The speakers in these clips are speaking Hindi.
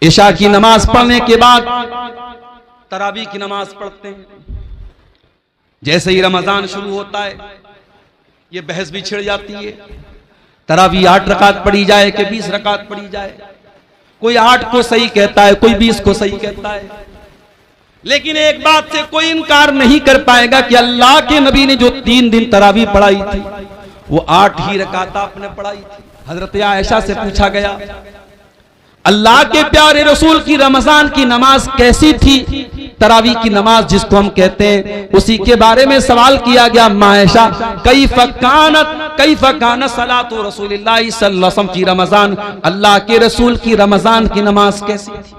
इशा की नमाज पढ़ने के बाद तरावी की नमाज पढ़ते हैं। जैसे ही रमजान शुरू होता है ये बहस भी छिड़ जाती है, तरावी 8 रकात पढ़ी जाए कि 20 रकात पढ़ी जाए। कोई 8 को सही कहता है, कोई 20 को सही कहता है। लेकिन एक बात से कोई इनकार नहीं कर पाएगा कि अल्लाह के नबी ने जो 3 दिन तरावी पढ़ाई थी वो 8 ही रकात आपने पढ़ाई थी। हजरत आयशा से पूछा गया अल्लाह के प्यारे रसूल की रमजान की नमाज कैसी थी, तरावी की नमाज जिसको हम कहते हैं, उसी के बारे में सवाल किया गया। मायशा कैफ़ कानत सलातु रसूलिल्लाह सल्लल्लाहु अलैहि वसल्लम की रमजान, अल्लाह के रसूल की रमजान की नमाज कैसी थी।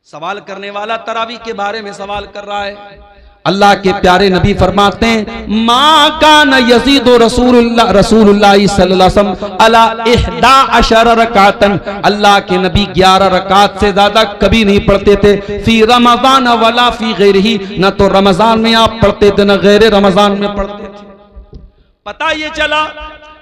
सवाल करने वाला तरावी के बारे में सवाल कर रहा है। अल्लाह के प्यारे नबी फरमाते हैं मा कान यज़ीदु रसूलुल्लाह सल्लल्लाहु अलैहि वसल्लम अला 11 रकातन, अल्लाह के नबी 11 रकात से ज्यादा कभी नहीं पढ़ते थे। फी रमजान वला फी गैरिही, न तो रमजान में आप पढ़ते थे न गैर रमजान में पढ़ते थे। पता ये चला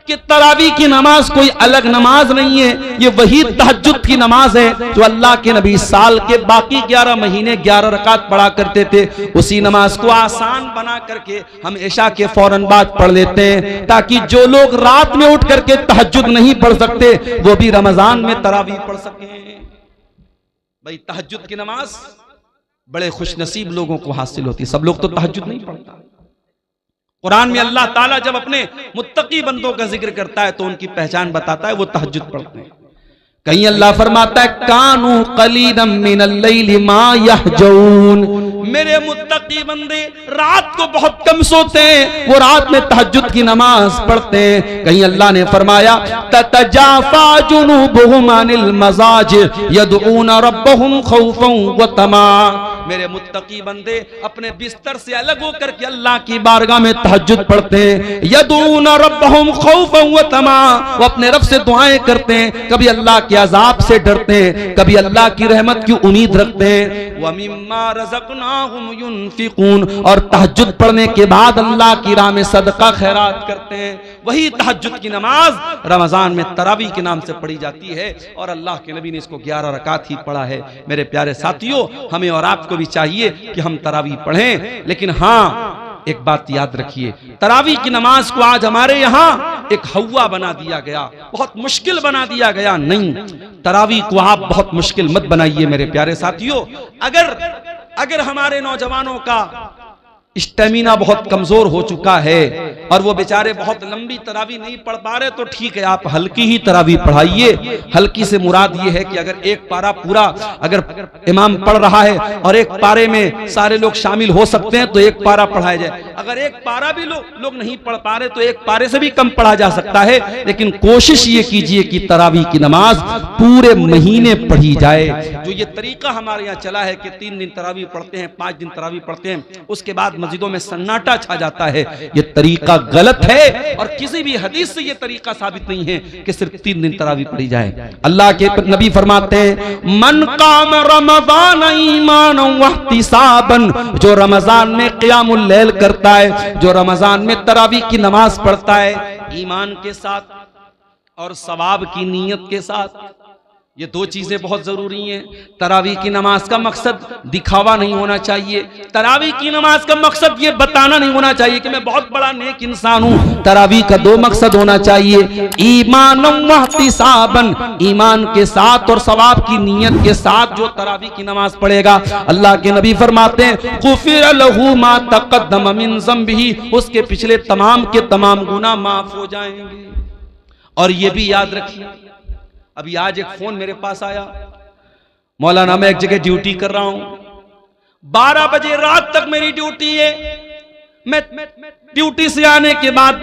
कि तरावी की नमाज कोई अलग नमाज नहीं है, ये वही तहज्जुद की नमाज है जो अल्लाह के नबी साल के बाकी 11 महीने 11 रकात पढ़ा करते थे। उसी नमाज को आसान बना करके हम इशा के फौरन बाद पढ़ लेते हैं, ताकि जो लोग रात में उठ करके तहज्जुद नहीं पढ़ सकते वो भी रमजान में तरावी पढ़ सके। भाई तहज्जुद की नमाज बड़े खुशनसीब लोगों को हासिल होती है, सब लोग तो तहज्जुद नहीं पढ़ता। कुरान में अल्लाह ताला जब अपने मुत्तकी बंदों का जिक्र करता है तो उनकी पहचान बताता है, वो तहज्जुद पढ़ते हैं। कहीं अल्लाह फरमाता है कानू कलीलन मिनल लैली मा यहजऊन, मेरे मुत्तकी बंदे रात को बहुत कम सोते हैं, वो रात में तहज्जुद की नमाज पढ़ते हैं। कहीं अल्लाह ने फरमाया ततजाफा जुनूबुहुम अनिल मजाज यदऊन रब्बहुम खौफन व तमा, मेरे मुत्तकी बंदे अपने बिस्तर से अलग होकर के अल्लाह की बारगाह में तहज्जुद पढ़ते हैं। यदऊन रब्बहुम खौफन व तमा, वो अपने रब से दुआएं करते हैं, कभी अल्लाह के अजाब से डरते हैं, कभी अल्लाह की रहमत की उम्मीद रखते हैं। व मिम्मा रज़क़नाहुम युनफिकून, और तहज्जुद पढ़ने के बाद अल्लाह की राह में सदका खैरात करते हैं। वही तहज्जुद की नमाज रमजान में तरावी के नाम से पढ़ी जाती है और अल्लाह के नबी ने इसको 11 रकात ही पढ़ा है। मेरे प्यारे साथियों, हमें और आपको भी चाहिए कि हम तरावी पढ़ें, लेकिन हाँ एक बात याद रखिए, तरावी की नमाज को आज हमारे यहाँ एक हवा बना दिया गया, बहुत मुश्किल बना दिया गया। नहीं, तरावी को आप बहुत मुश्किल मत बनाइए मेरे प्यारे साथियों। अगर हमारे नौजवानों का स्टेमिना बहुत कमजोर हो चुका है और वो बेचारे बहुत लंबी तरावी नहीं पढ़ पा रहे, तो ठीक है, आप हल्की ही तरावी पढ़ाइए। हल्की से मुराद ये है कि अगर एक पारा पूरा अगर इमाम पढ़ रहा है और एक पारे में सारे लोग शामिल हो सकते हैं तो एक पारा पढ़ाया जाए। अगर एक पारा भी लोग नहीं पढ़ पा रहे तो एक पारे से भी कम पढ़ा जा सकता है, लेकिन कोशिश ये कीजिए कि तरावी की नमाज पूरे महीने पढ़ी जाए। जो ये तरीका हमारे यहाँ चला है कि 3 दिन तरावी पढ़ते हैं, 5 दिन तरावी पढ़ते हैं, उसके बाद मस्जिदों में सन्नाटा छा जाता है, ये तरीका गलत है और किसी भी हदीस से ये तरीका साबित नहीं है कि सिर्फ 3 दिन तरावी पढ़ी जाए। अल्लाह के नबी फरमाते हैं मन काम रमजान ईमानन व इहतिसाबन, जो रमजान में क़ियामुल लैल करता है, जो रमजान में तरावी की नमाज पढ़ता है ईमान के साथ और सवाब की नीयत के साथ, ये 2 चीजें बहुत जरूरी हैं। तरावी की नमाज का मकसद दिखावा नहीं होना चाहिए, तरावी की नमाज का मकसद ये बताना नहीं होना चाहिए कि मैं बहुत बड़ा नेक इंसान हूं। तरावी का 2 मकसद होना चाहिए, ईमानन व इहतिसाबन, ईमान के साथ और सवाब की नीयत के साथ जो तरावी की नमाज पढ़ेगा, अल्लाह के नबी फरमाते हैं गुफिर लहू मा तक़द्दम मिन ज़ंबिही, उसके पिछले तमाम के तमाम गुनाह माफ हो जाएंगे। और ये भी याद रखिए, अभी आज एक फोन मेरे पास आया, मौलाना मैं एक जगह ड्यूटी कर रहा हूं, 12 बजे रात तक मेरी ड्यूटी है, मैं ड्यूटी से आने के बाद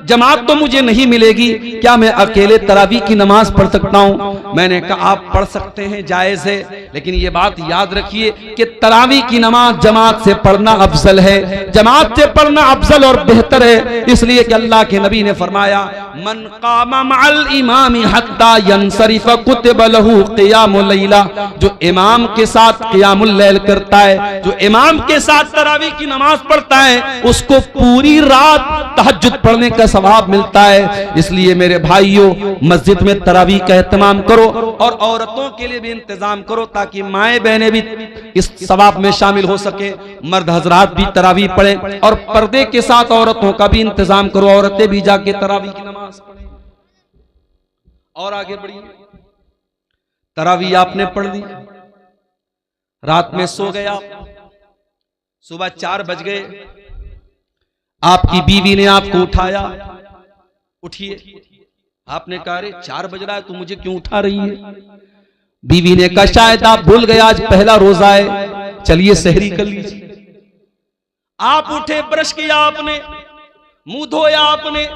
जमात तो मुझे नहीं मिलेगी, क्या मैं अकेले तरावी की नमाज पढ़ सकता हूं? मैंने कहा आप पढ़ सकते हैं, जायज है, लेकिन ये बात याद रखिए कि तरावी की नमाज जमात से पढ़ना अफजल है, जमात से पढ़ना अफजल और बेहतर है, इसलिए कि अल्लाह के नबी ने फरमाया मन कामा मअल इमामी हत्ता यंसरिफ कुतिब लहू क़ियामुल लैला, जो इमाम के साथ क़ियामुल लैल करता है, जो इमाम के साथ तरावी की नमाज पढ़ता है, उसको पूरी रात तहज्जुद पढ़ने का सवाब मिलता है। इसलिए मेरे भाइयों, मस्जिद में तरावी का एहतमाम करो और औरतों के लिए भी इंतजाम करो ताकि माएँ बहनें भी इस सवाब में शामिल हो सके। मर्द हजरात भी तरावी पढ़ें और पर्दे के साथ औरतों का भी इंतजाम करो, औरतें भी जाके तरावी की नमाज पढ़ें। और आगे बढ़िए, तरावी आपने पढ़ ली, रात में सो गया, सुबह 4 बज गए, आपकी बीवी ने आपको उठाया, उठिए। आपने कहा अरे 4 बज रहा है तो मुझे क्यों उठा रही है? बीवी ने कहा शायद आप भूल गए आज पहला रोजा है, चलिए सहरी कर लीजिए। आप उठे, ब्रश किया आपने, मुंह धोया आपने,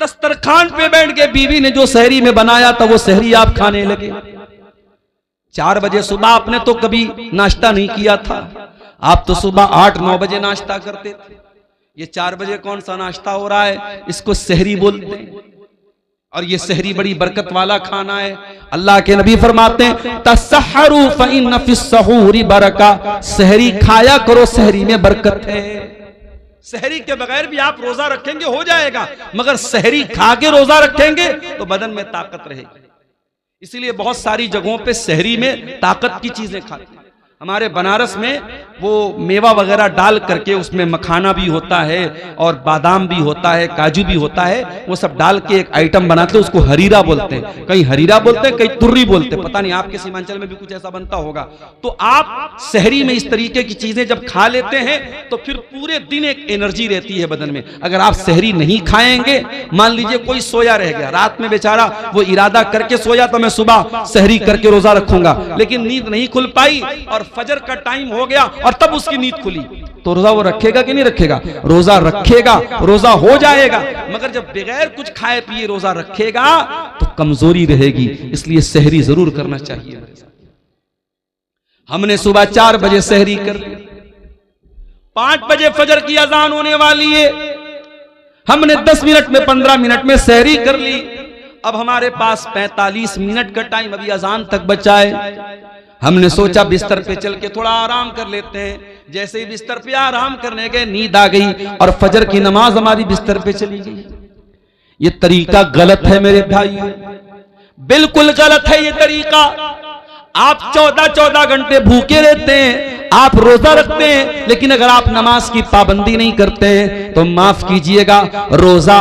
दस्तरखान पे बैठ के बीवी ने जो सहरी में बनाया था वो सहरी आप खाने लगे। 4 बजे सुबह आपने तो कभी नाश्ता नहीं किया था, आप तो सुबह 8-9 बजे नाश्ता करते थे। ये 4 बजे कौन सा नाश्ता हो रहा है? इसको सहरी बोलते हैं। और ये सहरी बड़ी बरकत वाला खाना है। अल्लाह के नबी फरमाते हैं तसहरू फइन्न फिस्सहूरी बरका, सहरी खाया करो, सहरी में बरकत है। सहरी के बगैर भी आप रोजा रखेंगे हो जाएगा, मगर सहरी खा के रोजा रखेंगे तो बदन में ताकत रहेगी। इसीलिए बहुत सारी जगहों पे सहरी में ताकत की चीजें खाते हैं। हमारे बनारस में वो मेवा वगैरह डाल करके उसमें मखाना भी होता है और बादाम भी होता है, काजू भी होता है, वो सब डाल के एक आइटम बनाते हैं, उसको हरीरा बोलते हैं। कहीं हरीरा बोलते हैं, कहीं तुर्री बोलते हैं, पता नहीं आपके सीमांचल में भी कुछ ऐसा बनता होगा। तो आप सहरी में इस तरीके की चीजें जब खा लेते हैं तो फिर पूरे दिन एक एनर्जी रहती है बदन में। अगर आप सहरी नहीं खाएंगे, मान लीजिए कोई सोया रह गया, रात में बेचारा वो इरादा करके सोया तो मैं सुबह सहरी करके रोजा रखूंगा, लेकिन नींद नहीं खुल पाई और फजर का टाइम हो गया और तब उसकी नींद खुली, तो रोजा वो रखेगा कि नहीं रखेगा? रोजा रखेगा, रोजा हो जाएगा। मगर जब बगैर कुछ खाए पिए रोजा रखेगा तो कमजोरी रहेगी। इसलिए सहरी जरूर करना चाहिए। हमने सुबह 4 बजे सहरी कर ली, 5 बजे फजर की अजान होने वाली है, हमने 10 मिनट में 15 मिनट में सहरी कर ली। अब हमारे पास 45 मिनट का टाइम अभी अजान तक बचा है। हमने सोचा बिस्तर पे चल के थोड़ा आराम कर लेते हैं। जैसे ही बिस्तर पे आराम करने गए, नींद आ गई और फजर की नमाज हमारी बिस्तर पे चली गई। ये तरीका गलत है मेरे भाई, बिल्कुल गलत है ये तरीका। आप 14-14 घंटे भूखे रहते हैं, आप रोजा रखते हैं, लेकिन अगर आप नमाज की पाबंदी नहीं करते हैं तो माफ कीजिएगा, रोजा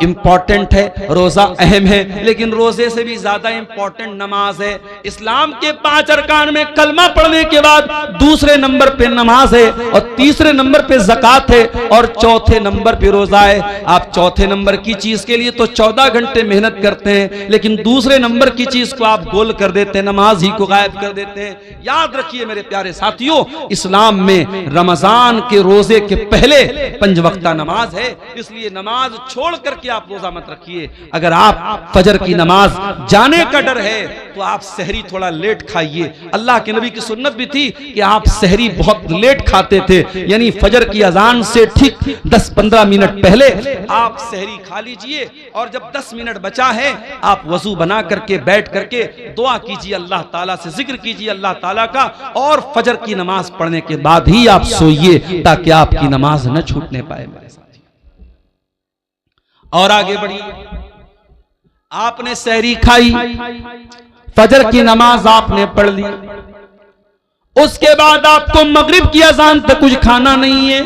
इंपॉर्टेंट है, रोजा अहम है, लेकिन रोजे से भी ज्यादा इंपॉर्टेंट नमाज है। इस्लाम के 5 अरकान में कलमा पढ़ने के बाद दूसरे नंबर पे नमाज है और तीसरे नंबर पे ज़कात है और चौथे नंबर पे रोजा है। आप चौथे नंबर की चीज के लिए तो 14 घंटे मेहनत करते हैं, लेकिन दूसरे नंबर की चीज को आप गोल कर देते हैं, नमाज ही को गायब कर देते हैं। याद रखिए मेरे प्यारे साथियों, इस्लाम में रमजान के रोजे के पहले 5 वक्ता नमाज है, इसलिए नमाज छोड़ करके आप रोजा मत रखिए। अगर आप फजर की नमाज जाने का डर है तो आप सहरी थोड़ा लेट खाइए। अल्लाह के नबी की सुन्नत भी थी कि आप सहरी बहुत लेट खाते थे, यानी फजर की अजान से ठीक 10-15 मिनट पहले आप सहरी खा लीजिए और जब 10 मिनट बचा है आप वजू बना करके बैठ करके दुआ कीजिए, अल्लाह ताला से जिक्र कीजिए अल्लाह ताला का, और फजर की नमाज पढ़ने के बाद ही आप सोइए ताकि आपकी नमाज न छूटने पाए मेरे साथी। और आगे बढ़िए, आपने सहरी खाई, फजर की नमाज आपने पढ़ ली, उसके बाद आपको मगरिब की अजान तक कुछ खाना नहीं है।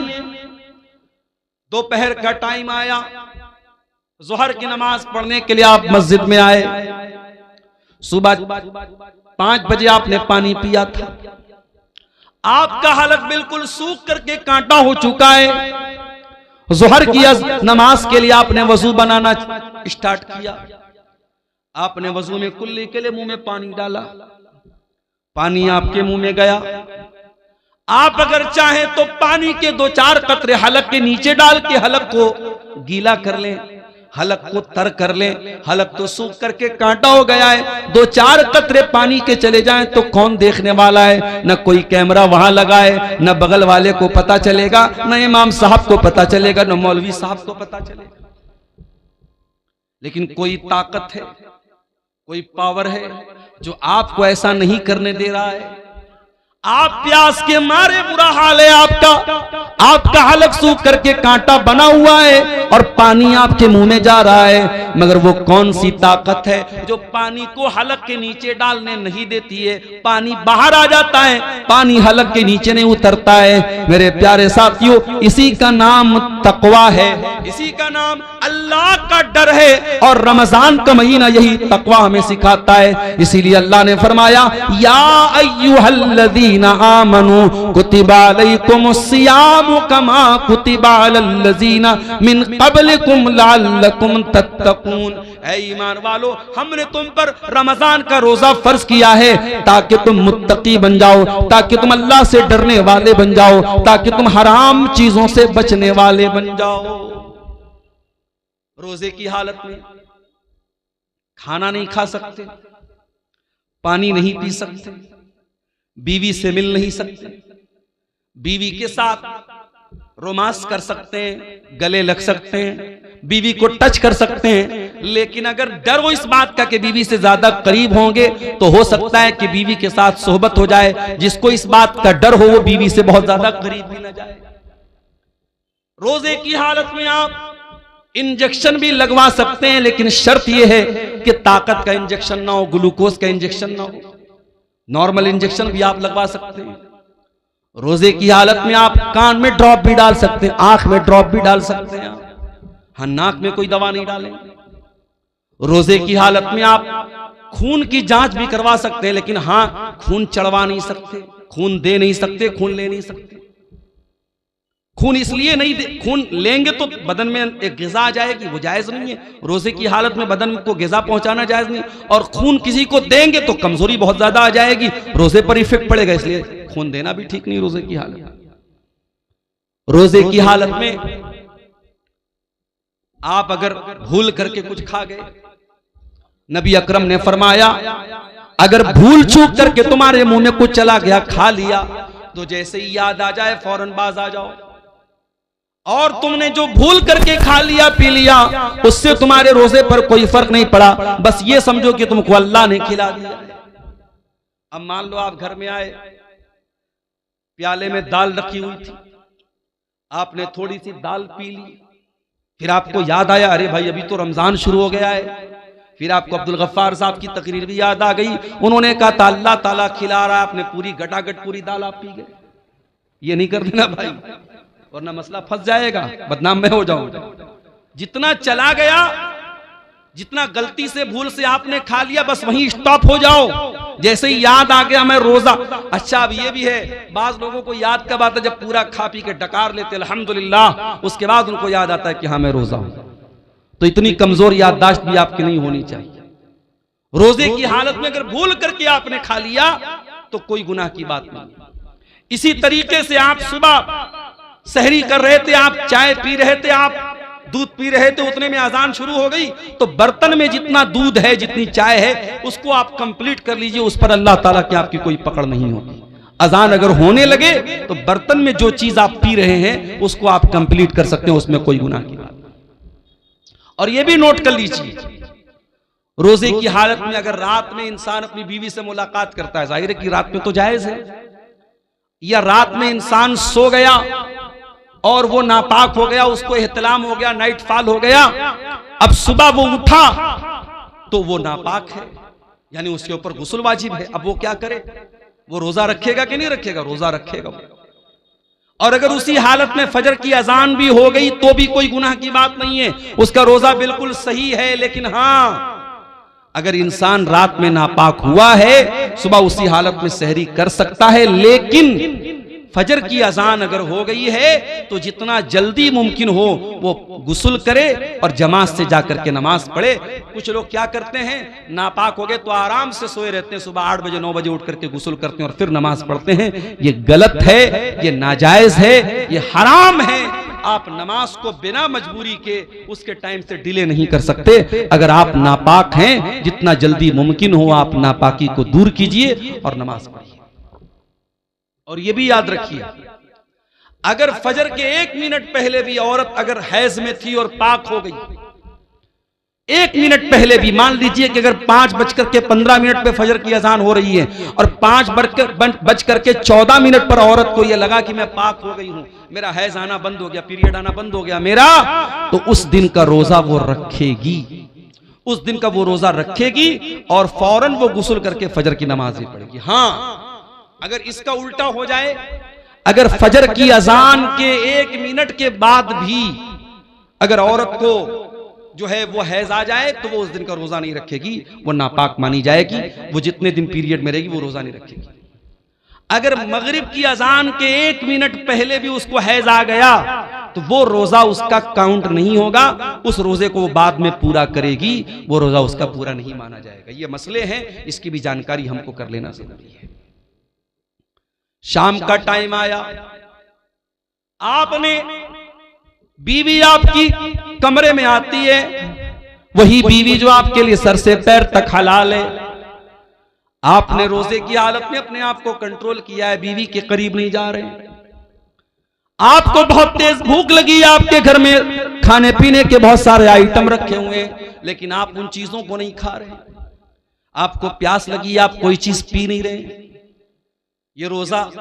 दोपहर का टाइम आया, जोहर की नमाज पढ़ने के लिए आप मस्जिद में आए, सुबह 5 बजे आपने पानी पिया था, आपका हलक बिल्कुल सूख करके कांटा हो चुका है। जोहर की नमाज के लिए आपने वजू बनाना स्टार्ट किया, आपने वजू में कुल्ली के लिए मुंह में पानी डाला, पानी आपके मुंह में गया। आप अगर चाहें तो पानी के 2-4 कतरे हलक के नीचे डाल के हलक को गीला कर लें, हलक को तर कर लें। हलक तो सूख करके कांटा हो गया है, 2-4 कतरे पानी के चले जाएं तो कौन देखने वाला है? न कोई कैमरा वहां लगा है, न बगल वाले को पता चलेगा, न इमाम साहब को पता चलेगा, न मौलवी साहब को पता चलेगा। लेकिन कोई ताकत है, कोई पावर है जो आपको ऐसा नहीं करने दे रहा है। आप प्यास के मारे बुरा हाल है आपका हलक सूख करके कांटा बना हुआ है और पानी आपके मुंह में जा रहा है, मगर वो कौन सी ताकत है जो पानी को हलक के नीचे डालने नहीं देती है? पानी बाहर आ जाता है, पानी हलक के नीचे नहीं उतरता है। मेरे प्यारे साथियों, इसी का नाम तकवा है, इसी का नाम अल्लाह का डर है, और रमजान का महीना यही तकवा हमें सिखाता है। इसीलिए अल्लाह ने फरमाया, या अय्युहल्लज़ीना आमनू कुतिबा अलैकुमुस्सियामु कमा कुतिबा अलल्लज़ीना मिन क़ब्लिकुम लअल्लकुम तत्तक़ून। ऐ ईमान वालो, हमने तुम पर रमजान का रोजा फर्ज किया है ताकि तुम मुत्तकी बन जाओ, ताकि तुम अल्लाह से डरने वाले बन जाओ, ताकि तुम हराम चीजों से बचने वाले बन जाओ। रोजे की हालत में खाना नहीं खा सकते, पानी नहीं पी सकते, बीवी से मिल नहीं सकते, बीवी के साथ रोमांस कर सकते हैं, गले लग सकते हैं, बीवी को टच कर सकते हैं, लेकिन अगर डर हो इस बात का कि बीवी से ज्यादा करीब होंगे तो हो सकता है कि बीवी के साथ सोहबत हो जाए। जिसको इस बात का डर हो वो बीवी से बहुत ज्यादा करीब भी ना जाए। रोजे की हालत में आप इंजेक्शन भी लगवा सकते हैं, लेकिन शर्त यह है कि ताकत का इंजेक्शन ना हो, ग्लूकोज का इंजेक्शन ना हो। नॉर्मल इंजेक्शन भी आप लगवा सकते हैं। रोजे की हालत में आप कान में ड्रॉप भी डाल सकते हैं, आंख में ड्रॉप भी डाल सकते हैं, हाँ, नाक में कोई दवा नहीं डालेंगे। रोजे की हालत में आप खून की जांच भी करवा सकते हैं, लेकिन हाँ, खून चढ़वा नहीं सकते, खून दे नहीं सकते, खून ले नहीं सकते। खून इसलिए नहीं दे, खून लेंगे तो बदन में एक ग़िज़ा आ जाएगी, वो जायज नहीं है। रोजे की हालत में बदन को ग़िज़ा पहुंचाना जायज नहीं, और खून किसी को देंगे तो कमजोरी बहुत ज्यादा आ जाएगी, रोजे पर इफेक्ट पड़ेगा, इसलिए खून देना भी ठीक नहीं रोजे की हालत। रोजे की हालत में आप अगर भूल करके कुछ खा गए, नबी अकरम ने फरमाया, अगर भूल चूक करके तुम्हारे मुंह में कुछ चला गया, खा लिया, तो जैसे ही याद आ जाए फौरन बाज आ जाओ। और तुमने जो भूल करके खा लिया पी लिया, उससे तुम्हारे रोजे पर कोई फर्क नहीं पड़ा, बस ये समझो कि तुमको अल्लाह ने खिला दिया। अब मान लो आप घर में आए, प्याले में दाल रखी हुई थी, आपने थोड़ी सी दाल पी ली, फिर आपको याद आया, अरे भाई अभी तो रमजान शुरू हो गया है। फिर आपको अब्दुल गफ्फार साहब की तकरीर भी याद आ गई, उन्होंने कहा था अल्लाह ताला खिला रहा है, आपने पूरी गटागट पूरी दाल आप पी गए। ये नहीं कर देना भाई, वरना मसला फंस जाएगा, बदनाम मैं हो जाऊंगा। जितना चला गया, जितना गलती से भूल से आपने खा लिया, बस वहीं स्टॉप हो जाओ। जैसे ही याद आ गया मैं रोजा, अच्छा अब ये भी है, बाज लोगों को याद कब आता है जब पूरा खा पी के डकार लेते अल्हम्दुलिल्लाह, उसके बाद उनको याद आता है कि हाँ मैं रोजा हूं। तो इतनी कमजोर याददाश्त भी आपकी नहीं होनी चाहिए। रोजे की हालत में अगर भूल करके आपने खा लिया तो कोई गुनाह की बात नहीं। इसी तरीके से आप सुबह सहरी कर रहे थे, आप चाय पी रहे थे, आप दूध पी रहे थे, उतने में अजान शुरू हो गई, तो बर्तन में जितना दूध है, जितनी चाय है, उसको आप कंप्लीट कर लीजिए, उस पर अल्लाह ताला की आपकी कोई पकड़ नहीं होगी। अजान अगर होने लगे तो बर्तन में जो चीज आप पी रहे हैं उसको आप कंप्लीट कर सकते हैं, उसमें कोई गुनाह की बात। और यह भी नोट कर लीजिए, रोजे की हालत में अगर रात में इंसान अपनी बीवी से मुलाकात करता है, जाहिर है कि रात में तो जायज है, या रात में इंसान सो गया और वो नापाक हो गया, उसको एहतलाम हो गया, नाइट फॉल हो गया, अब सुबह वो उठा तो वो नापाक है, यानी उसके ऊपर गुस्ल वाजिब है। अब वो क्या करे, वो रोजा रखेगा कि नहीं रखेगा? रोजा रखेगा। और अगर उसी हालत में फजर की अजान भी हो गई तो भी कोई गुनाह की बात नहीं है, उसका रोजा बिल्कुल सही है। लेकिन हाँ, अगर इंसान रात में नापाक हुआ है, सुबह उसी हालत में सहरी कर सकता है, लेकिन फजर की अजान अगर हो गई है तो जितना जल्दी मुमकिन हो वो गुस्ल करे और जमात से जाकर के नमाज पढ़े। कुछ लोग क्या करते हैं, नापाक हो गए तो आराम से सोए रहते हैं, सुबह 8 बजे 9 बजे उठ करके गुस्ल करते हैं और फिर नमाज पढ़ते हैं। ये गलत है, ये नाजायज है, ये हराम है। आप नमाज को बिना मजबूरी के उसके टाइम से डिले नहीं कर सकते। अगर आप नापाक हैं, जितना जल्दी मुमकिन हो आप नापाकी को दूर कीजिए और नमाज पढ़िए। और ये भी याद रखिए, अगर फजर के 1 मिनट पहले भी औरत अगर हैज में थी और पाक हो गई 1 मिनट पहले भी, मान लीजिए कि अगर 5:15 पे फजर की अजान हो रही है और 5:14 पर औरत को यह लगा कि मैं पाक हो गई हूं, मेरा हैज आना बंद हो गया, पीरियड आना बंद हो गया मेरा, तो उस दिन का रोजा वो रखेगी, उस दिन का वो रोजा रखेगी और फौरन वो गुस्ल करके फजर की नमाज भी पढ़ेगी। हां, अगर इसका उल्टा हो जाए, अगर फजर की अजान के 1 मिनट के बाद भी अगर औरत को जो है वो हैज आ जाए तो वो उस दिन का रोजा नहीं रखेगी, वो नापाक मानी जाएगी, वो जितने दिन पीरियड में रहेगी वो रोजा नहीं रखेगी। अगर मगरिब की अजान के 1 मिनट पहले भी उसको हैज आ गया तो वो रोजा उसका काउंट नहीं होगा, उस रोजे को वो बाद में पूरा करेगी, वो रोजा उसका पूरा नहीं माना जाएगा। ये मसले हैं, इसकी भी जानकारी हमको कर लेना जरूरी है। शाम का टाइम आया, आपने, बीवी आपकी कमरे में आती है, वही बीवी जो आपके लिए सर से पैर तक हलाल है, आपने रोजे की हालत में अपने आप को कंट्रोल किया है, बीवी के करीब नहीं जा रहे, आपको बहुत तेज भूख लगी है, आपके घर में खाने पीने के बहुत सारे आइटम रखे हुए हैं, लेकिन आप उन चीजों को नहीं खा रहे, आपको प्यास लगी, आप कोई चीज पी नहीं रहे, ये रोजा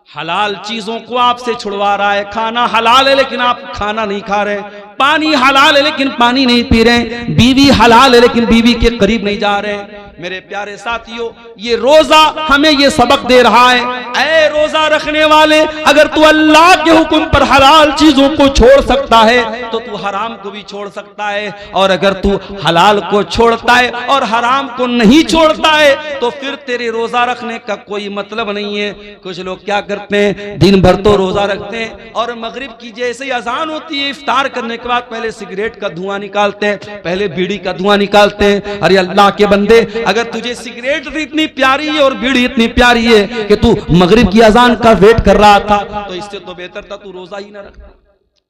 हलाल चीजों को आपसे छुड़वा रहा है। खाना हलाल है लेकिन आप खाना नहीं खा रहे, पानी हलाल है लेकिन पानी नहीं पी रहे, बीवी हलाल है लेकिन बीवी के करीब नहीं जा रहे। मेरे प्यारे साथियों, ये रोजा हमें ये सबक दे रहा है, ऐ रोजा रखने वाले, अगर तू अल्लाह के हुक्म पर हलाल चीजों को छोड़ सकता है तो तू हराम को भी छोड़ सकता है, और अगर तू हलाल को छोड़ता है और हराम को नहीं छोड़ता है तो फिर तेरे रोजा रखने का कोई मतलब नहीं है। कुछ लोग क्या करते हैं, दिन भर तो रोजा रखते हैं और मगरिब की जैसे ही अजान होती है, इफ्तार करने के बाद पहले सिगरेट का धुआं निकालते हैं, पहले बीड़ी का धुआं निकालते हैं। अरे अल्लाह के बंदे, अगर तुझे सिगरेट इतनी प्यारी है और बीड़ी इतनी प्यारी है कि तू मगरिब की अजान का वेट कर रहा था, तो इससे तो बेहतर था तू रोजा ही ना रखता,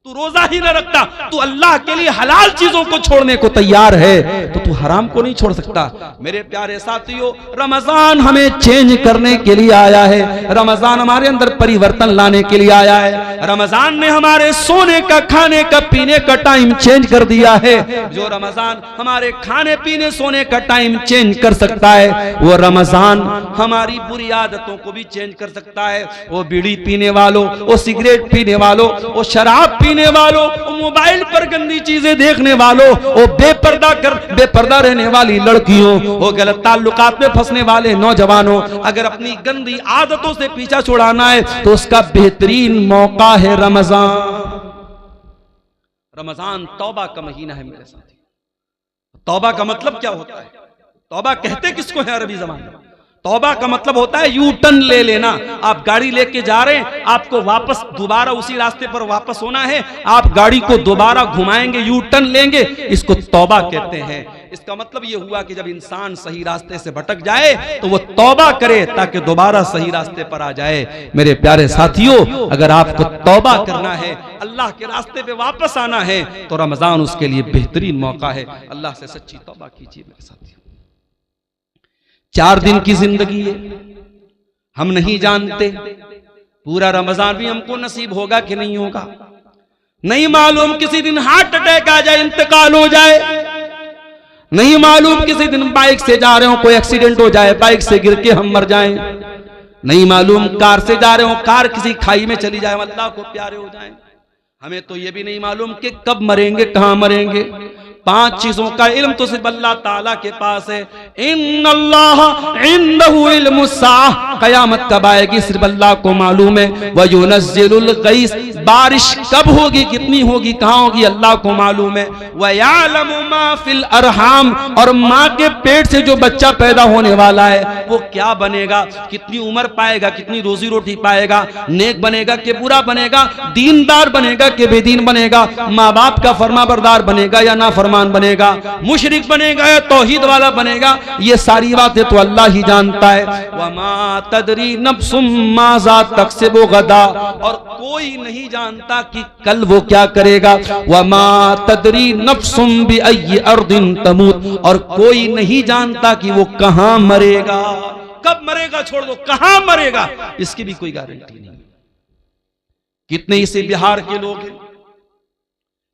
तू रोजा ही ना रखता। तू अल्लाह के लिए हलाल चीजों को छोड़ने को तैयार है तो तू हराम को नहीं छोड़ सकता। मेरे प्यारे साथियों, रमजान हमें चेंज करने के लिए आया है, रमजान हमारे अंदर परिवर्तन लाने के लिए आया है। रमजान ने हमारे सोने का, खाने का, पीने का टाइम चेंज कर दिया है। जो रमजान हमारे खाने पीने सोने का टाइम चेंज कर सकता है, वो रमजान हमारी बुरी आदतों को भी चेंज कर सकता है। वो बीड़ी पीने वालों, वो सिगरेट पीने वालों, वो शराब पीने वालों, मोबाइल पर गंदी चीजें देखने वालों, वो बेपर्दा रहने वाली लड़कियों, वो गलत ताल्लुकात में फंसने वाले नौजवानों, अगर अपनी गंदी आदतों से पीछा छुड़ाना है तो उसका बेहतरीन मौका है रमजान। रमजान तौबा का महीना है मेरे साथी। तौबा का मतलब क्या होता है? तौबा कहते किसको है अरबी ज़बान में? तौबा का मतलब होता है यू टर्न ले लेना। आप गाड़ी लेके जा रहे हैं, आपको वापस दोबारा उसी रास्ते पर वापस होना है, आप गाड़ी को दोबारा घुमाएंगे, यू टर्न लेंगे, इसको तौबा कहते हैं। इसका मतलब यह हुआ कि जब इंसान सही रास्ते से भटक जाए तो वो तौबा करे ताकि दोबारा सही रास्ते पर आ जाए। मेरे प्यारे साथियों, अगर आपको तौबा करना है, अल्लाह के रास्ते पे वापस आना है, तो रमजान उसके लिए बेहतरीन मौका है। अल्लाह से सच्ची तौबा कीजिए मेरे साथियों। 4 दिन की जिंदगी है, हम नहीं जानते पूरा रमजान भी हमको नसीब होगा कि नहीं होगा, नहीं मालूम। किसी दिन हार्ट अटैक आ जाए, इंतकाल हो जाए, नहीं मालूम। किसी दिन बाइक से जा रहे हो, कोई एक्सीडेंट हो जाए, बाइक से गिर के हम मर जाएं, नहीं मालूम। कार से जा रहे हो, कार किसी खाई में चली जाए, अल्लाह को प्यारे हो जाए। हमें तो ये भी नहीं मालूम कि कब मरेंगे, कहां मरेंगे। 5 चीजों का इल्म तो सिर्फ अल्लाह ताला के पास है। इन्नल्लाह इंदहु इल्मुस्साह, कयामत कब आएगी सिर्फ अल्लाह को मालूम है। व युनज़्ज़िलुल गैस, बारिश कब होगी, कितनी होगी, कहां होगी, अल्लाह को मालूम है। व यअलमु मा फिल अरहाम, और माँ के पेट से जो बच्चा पैदा होने वाला है वो क्या बनेगा, कितनी उम्र पाएगा, कितनी रोजी रोटी पाएगा, नेक बनेगा कि बुरा बनेगा, दीनदार बनेगा कि बेदीन बनेगा, माँ बाप का फरमाबरदार बनेगा या ना फरमान बनेगा, मुशरिक बनेगा या तौहीद वाला बनेगा, ये सारी बातें तो अल्लाह ही जानता है। वमा तदरी नफ्सुम माज़ा तक्सिबु गदा, और कोई नहीं जानता कि कल वो क्या करेगा। वमा तदरी नफ्सुम बिअय्यि अर्दिन तमूत, और कोई नहीं जानता कि वो कहां मरेगा, कब मरेगा छोड़ दो, कहां मरेगा इसकी भी कोई गारंटी नहीं। कितने इसे बिहार के लोग हैं,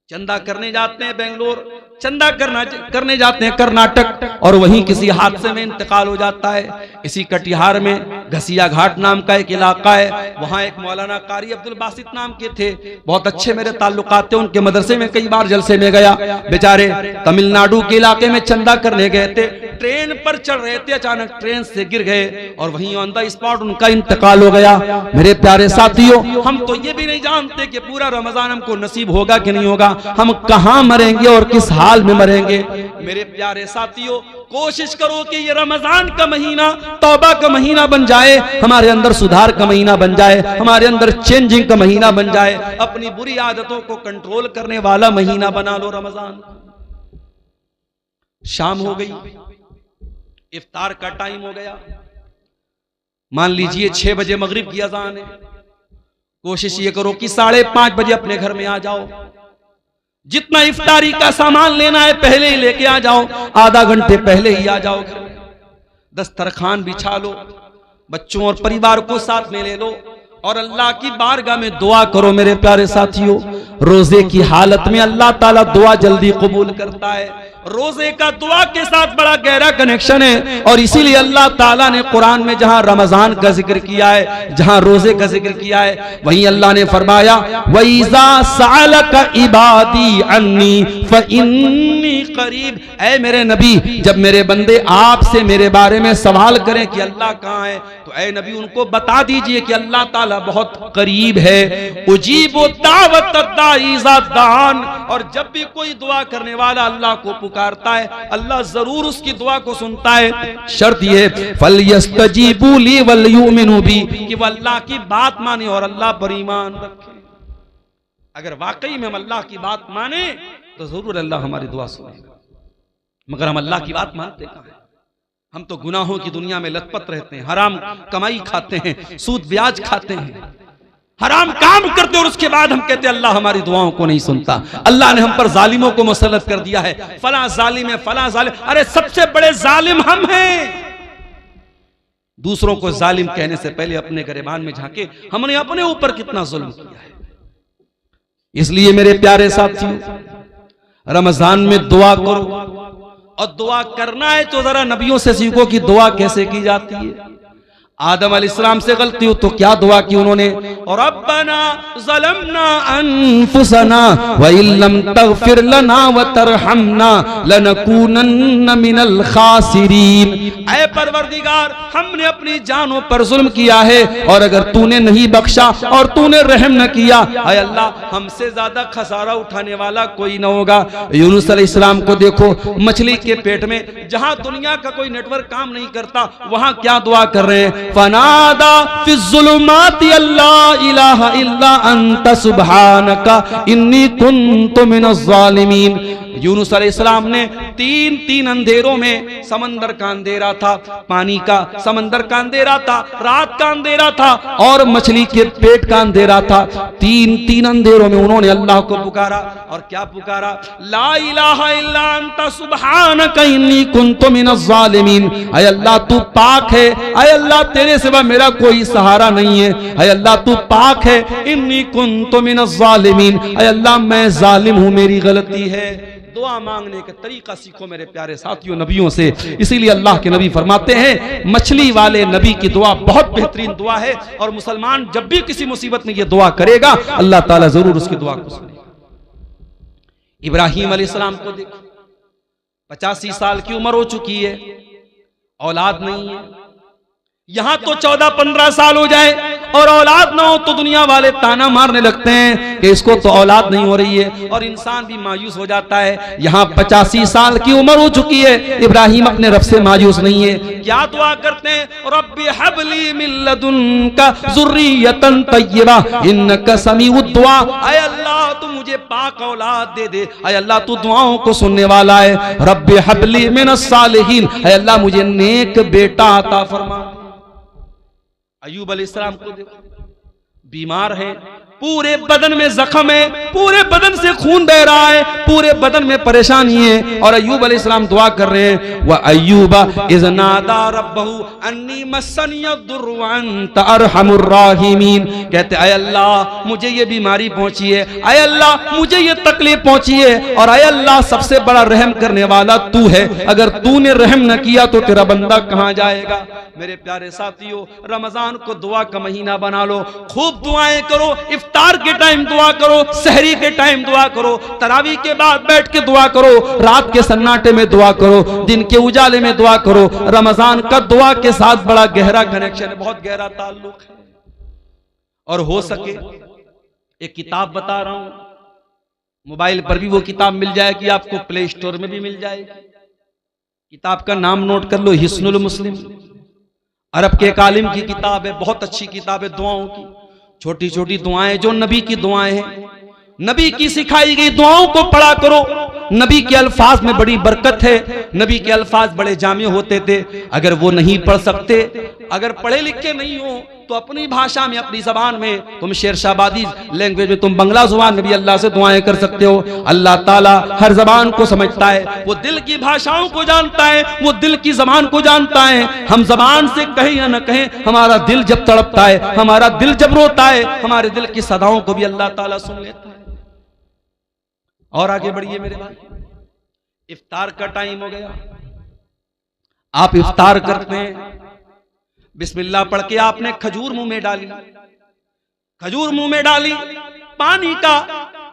चंदा करने जाते हैं बेंगलोर, चंदा करने जाते हैं कर्नाटक, और वहीं किसी हादसे में इंतकाल हो जाता है। इसी कटिहार में घसिया घाट नाम का एक इलाका है, वहां एक मौलाना कारी अब्दुल बासित नाम के थे, बहुत अच्छे मेरे ताल्लुकात थे, उनके मदरसे में कई बार जलसे में गया। बेचारे तमिलनाडु के इलाके में चंदा करने गए थे, ट्रेन पर चढ़ रहे थे, अचानक ट्रेन से गिर गए और वहीं ऑन द स्पॉट उनका इंतकाल हो गया। मेरे प्यारे साथियों, हम तो ये भी नहीं जानते कि पूरा रमजान हमको नसीब होगा कि नहीं होगा, हम कहां मरेंगे और किस हाल में मरेंगे। मेरे प्यारे साथियों, कोशिश करो कि ये रमजान का महीना तौबा का महीना बन जाए, हमारे अंदर सुधार का महीना बन जाए, हमारे अंदर चेंजिंग का महीना बन जाए, अपनी बुरी आदतों को कंट्रोल करने वाला महीना बना लो रमजान। शाम हो गई, इफ्तार का टाइम हो गया, मान लीजिए 6 बजे मगरिब की अजान है। कोशिश ये करो कि 5:30 बजे अपने घर में आ जाओ, जितना इफ्तारी का सामान लेना है पहले ही लेके आ जाओ, आधा घंटे पहले ही आ जाओ घर में। दस्तरखान बिछा लो, बच्चों और परिवार को साथ में ले लो और अल्लाह की बारगाह में दुआ करो। मेरे प्यारे साथियों, रोजे की हालत में अल्लाह ताला दुआ जल्दी कबूल करता है। रोजे का दुआ के साथ बड़ा गहरा कनेक्शन है और इसीलिए अल्लाह ताला ने कुरान में जहां रमजान का जिक्र किया है, जहां रोजे का जिक्र किया है, वहीं अल्लाह ने फरमाया वइज़ा सअलका इबादी अन्नी फइन्नी करीब। ऐ मेरे नबी, जब मेरे बंदे आपसे मेरे बारे में सवाल करें कि अल्लाह कहाँ है, तो ऐ नबी उनको बता दीजिए कि अल्लाह ताला बहुत करीब है। उजीबु दावत दाई इज़ा दान, और जब भी कोई दुआ करने वाला अल्लाह को पुकारता है, अल्लाह जरूर उसकी दुआ को सुनता है। शर्त ये फलयस्तजीबू ली वलयुमिनू बी, कि वह अल्लाह की बात माने और अल्लाह पर ईमान रखे। अगर वाकई में हम अल्लाह की बात माने तो जरूर अल्लाह हमारी दुआ सुनेगा, मगर हम अल्लाह की बात मानते कहां हैं? हम तो गुनाहों की दुनिया में लथपथ रहते हैं, हराम कमाई खाते हैं, सूद ब्याज खाते हैं, हराम काम करते, और उसके बाद हम कहते हैं अल्लाह हमारी दुआओं को नहीं सुनता। अल्लाह ने हम पर जालिमों को मुसल्लत कर दिया है, फला जालिम है, फला जालिम। अरे सबसे बड़े जालिम हम हैं। दूसरों को जालिम कहने से पहले अपने गिरबान में झांके, हमने अपने ऊपर कितना जुल्म किया है। इसलिए मेरे प्यारे साथियों, रमजान में दुआ करो, और दुआ करना है तो जरा नबियों से सीखो कि दुआ कैसे की जाती है। आदम अलैहिस्सलाम से गलती हो तो क्या दुआ की उन्होंने, और रब्बना ज़लमना अनफुसना व इल्लम तगफिर लना व तरहमना लनकूनन्न मिनल खासिरीन। ऐ परवरदिगार, हमने अपनी जानों पर जुल्म किया है, और अगर तूने नहीं बख्शा और तूने रहम न किया, ऐ अल्लाह हमसे ज्यादा खसारा उठाने वाला कोई न होगा। यूनुस अलैहिस्सलाम को देखो, मछली के पेट में, जहां दुनिया का कोई नेटवर्क काम नहीं करता, वहां क्या दुआ कर रहे हैं, फनादा फिज़्ज़ुलुमाति अल्ला इलाहा इल्ला अंत सुब्हानका इन्नी कुन्तु मिनज़ ज़ालिमीन। यूनुस अलैहिस्सलाम ने तीन अंधेरों में, समंदर का अंधेरा था, पानी का, समंदर का अंधेरा था, रात का अंधेरा था, और मछली के पेट का अंधेरा था, तीन अंधेरों में उन्होंने अल्लाह को पुकारा। और क्या पुकारा, ला इलाहा इल्ला अंता सुब्हानका इन्नी कुन्तु मिनज़ ज़ालिमीन। ऐ अल्लाह तू पाक है, ऐ अल्लाह तेरे सिवा मेरा कोई सहारा नहीं है, ऐ अल्लाह तू पाक है, इन्नी कुन्तु मिनज़ ज़ालिमीन। ऐ अल्लाह मैं जालिम हूं, मेरी गलती है। दुआ मांगने का तरीका सीखो मेरे प्यारे साथियों नबियों से। इसीलिए अल्लाह के नबी फरमाते हैं, मछली वाले नबी की दुआ बहुत बेहतरीन दुआ है, और मुसलमान जब भी किसी मुसीबत में ये दुआ करेगा, अल्लाह ताला जरूर उसकी दुआ को सुनेगा। इब्राहिम अलैहिस्सलाम को देखो, 85 साल की उम्र हो चुकी है, औलाद नहीं है। यहां तो 14-15 साल हो जाए और औलाद ना हो तो दुनिया वाले ताना मारने लगते हैं कि इसको तो औलाद नहीं हो रही है, और इंसान भी मायूस हो जाता है। यहाँ 85 साल की उम्र हो चुकी है, इब्राहिम अपने रब से मायूस नहीं है। क्या दुआ करते हैं, रब्बी हबली मिन लदुनका ज़ुर्रियतन तय्यबा इन्नका समीउद दुआ। ऐ अल्लाह तू मुझे पाक औलाद दे दे, ऐ अल्लाह तू दुआओं को सुनने वाला है। रब्बी हबली मिनस सालिहीन, ऐ अल्लाह मुझे नेक बेटा अता फरमा। अय्यूब अलैहिस्सलाम को देखो, बीमार है, पूरे बदन में जख्म है, पूरे बदन से खून बह रहा है, पूरे बदन में परेशानी है, और अय्यूब अलैहिस्सलाम दुआ कर रहे हैं, व अय्यूबा इज़ नादा रब्बहू अन्नी मस्सनियद्दुर्रु व अंत अरहमुर राहिमीन। कहते अय अल्लाह मुझे ये बीमारी पहुंची है, अय अल्लाह मुझे ये तकलीफ पहुंची है, और अय अल्लाह सबसे बड़ा रहम करने वाला तू है, अगर तूने रहम न किया तो तेरा बंदा कहां जाएगा। मेरे प्यारे साथियों, रमजान को दुआ का महीना बना लो, खूब दुआएं करो, इफ्तार के टाइम दुआ करो, सहरी के टाइम दुआ करो, तरावी के बाद बैठ के दुआ करो, रात के सन्नाटे में दुआ करो, दिन के उजाले में दुआ करो। रमजान का दुआ के साथ बड़ा गहरा कनेक्शन है, बहुत गहरा ताल्लुक है। और हो सके एक किताब बता रहा हूं, मोबाइल पर भी वो किताब मिल जाएगी, आपको प्ले स्टोर में भी मिल जाएगी। किताब का नाम नोट कर लो, हिस्नुल मुस्लिम, अरब के एक आलिम की किताब है, बहुत अच्छी किताब है दुआओं की, छोटी छोटी दुआएं जो नबी की दुआएं हैं, नबी की सिखाई गई दुआओं को पढ़ा करो। नबी के अल्फाज में बड़ी बरकत है, नबी के अल्फाज बड़े जामे होते थे। अगर वो नहीं पढ़ सकते, अगर पढ़े लिखे नहीं हो, तो अपनी भाषा में, अपनी जबान में, तुम शेरशाबादी लैंग्वेज में, तुम बंगला जुबान में भी अल्लाह से दुआएं कर सकते हो। अल्लाह ताला हर जबान को समझता है, वो दिल की भाषाओं को जानता है, वो दिल की जबान को जानता है। हम जबान से कहें या न कहें, हमारा दिल जब तड़पता है, हमारा दिल जब रोता है, हमारे दिल की सदाओं को भी अल्लाह ताला सुन लेता है। और आगे बढ़िए मेरे भाई, इफ्तार का टाइम हो गया। आप इफ्तार करते हैं, बिस्मिल्लाह पढ़ के आपने खजूर मुंह में डाली, खजूर मुंह में डाली,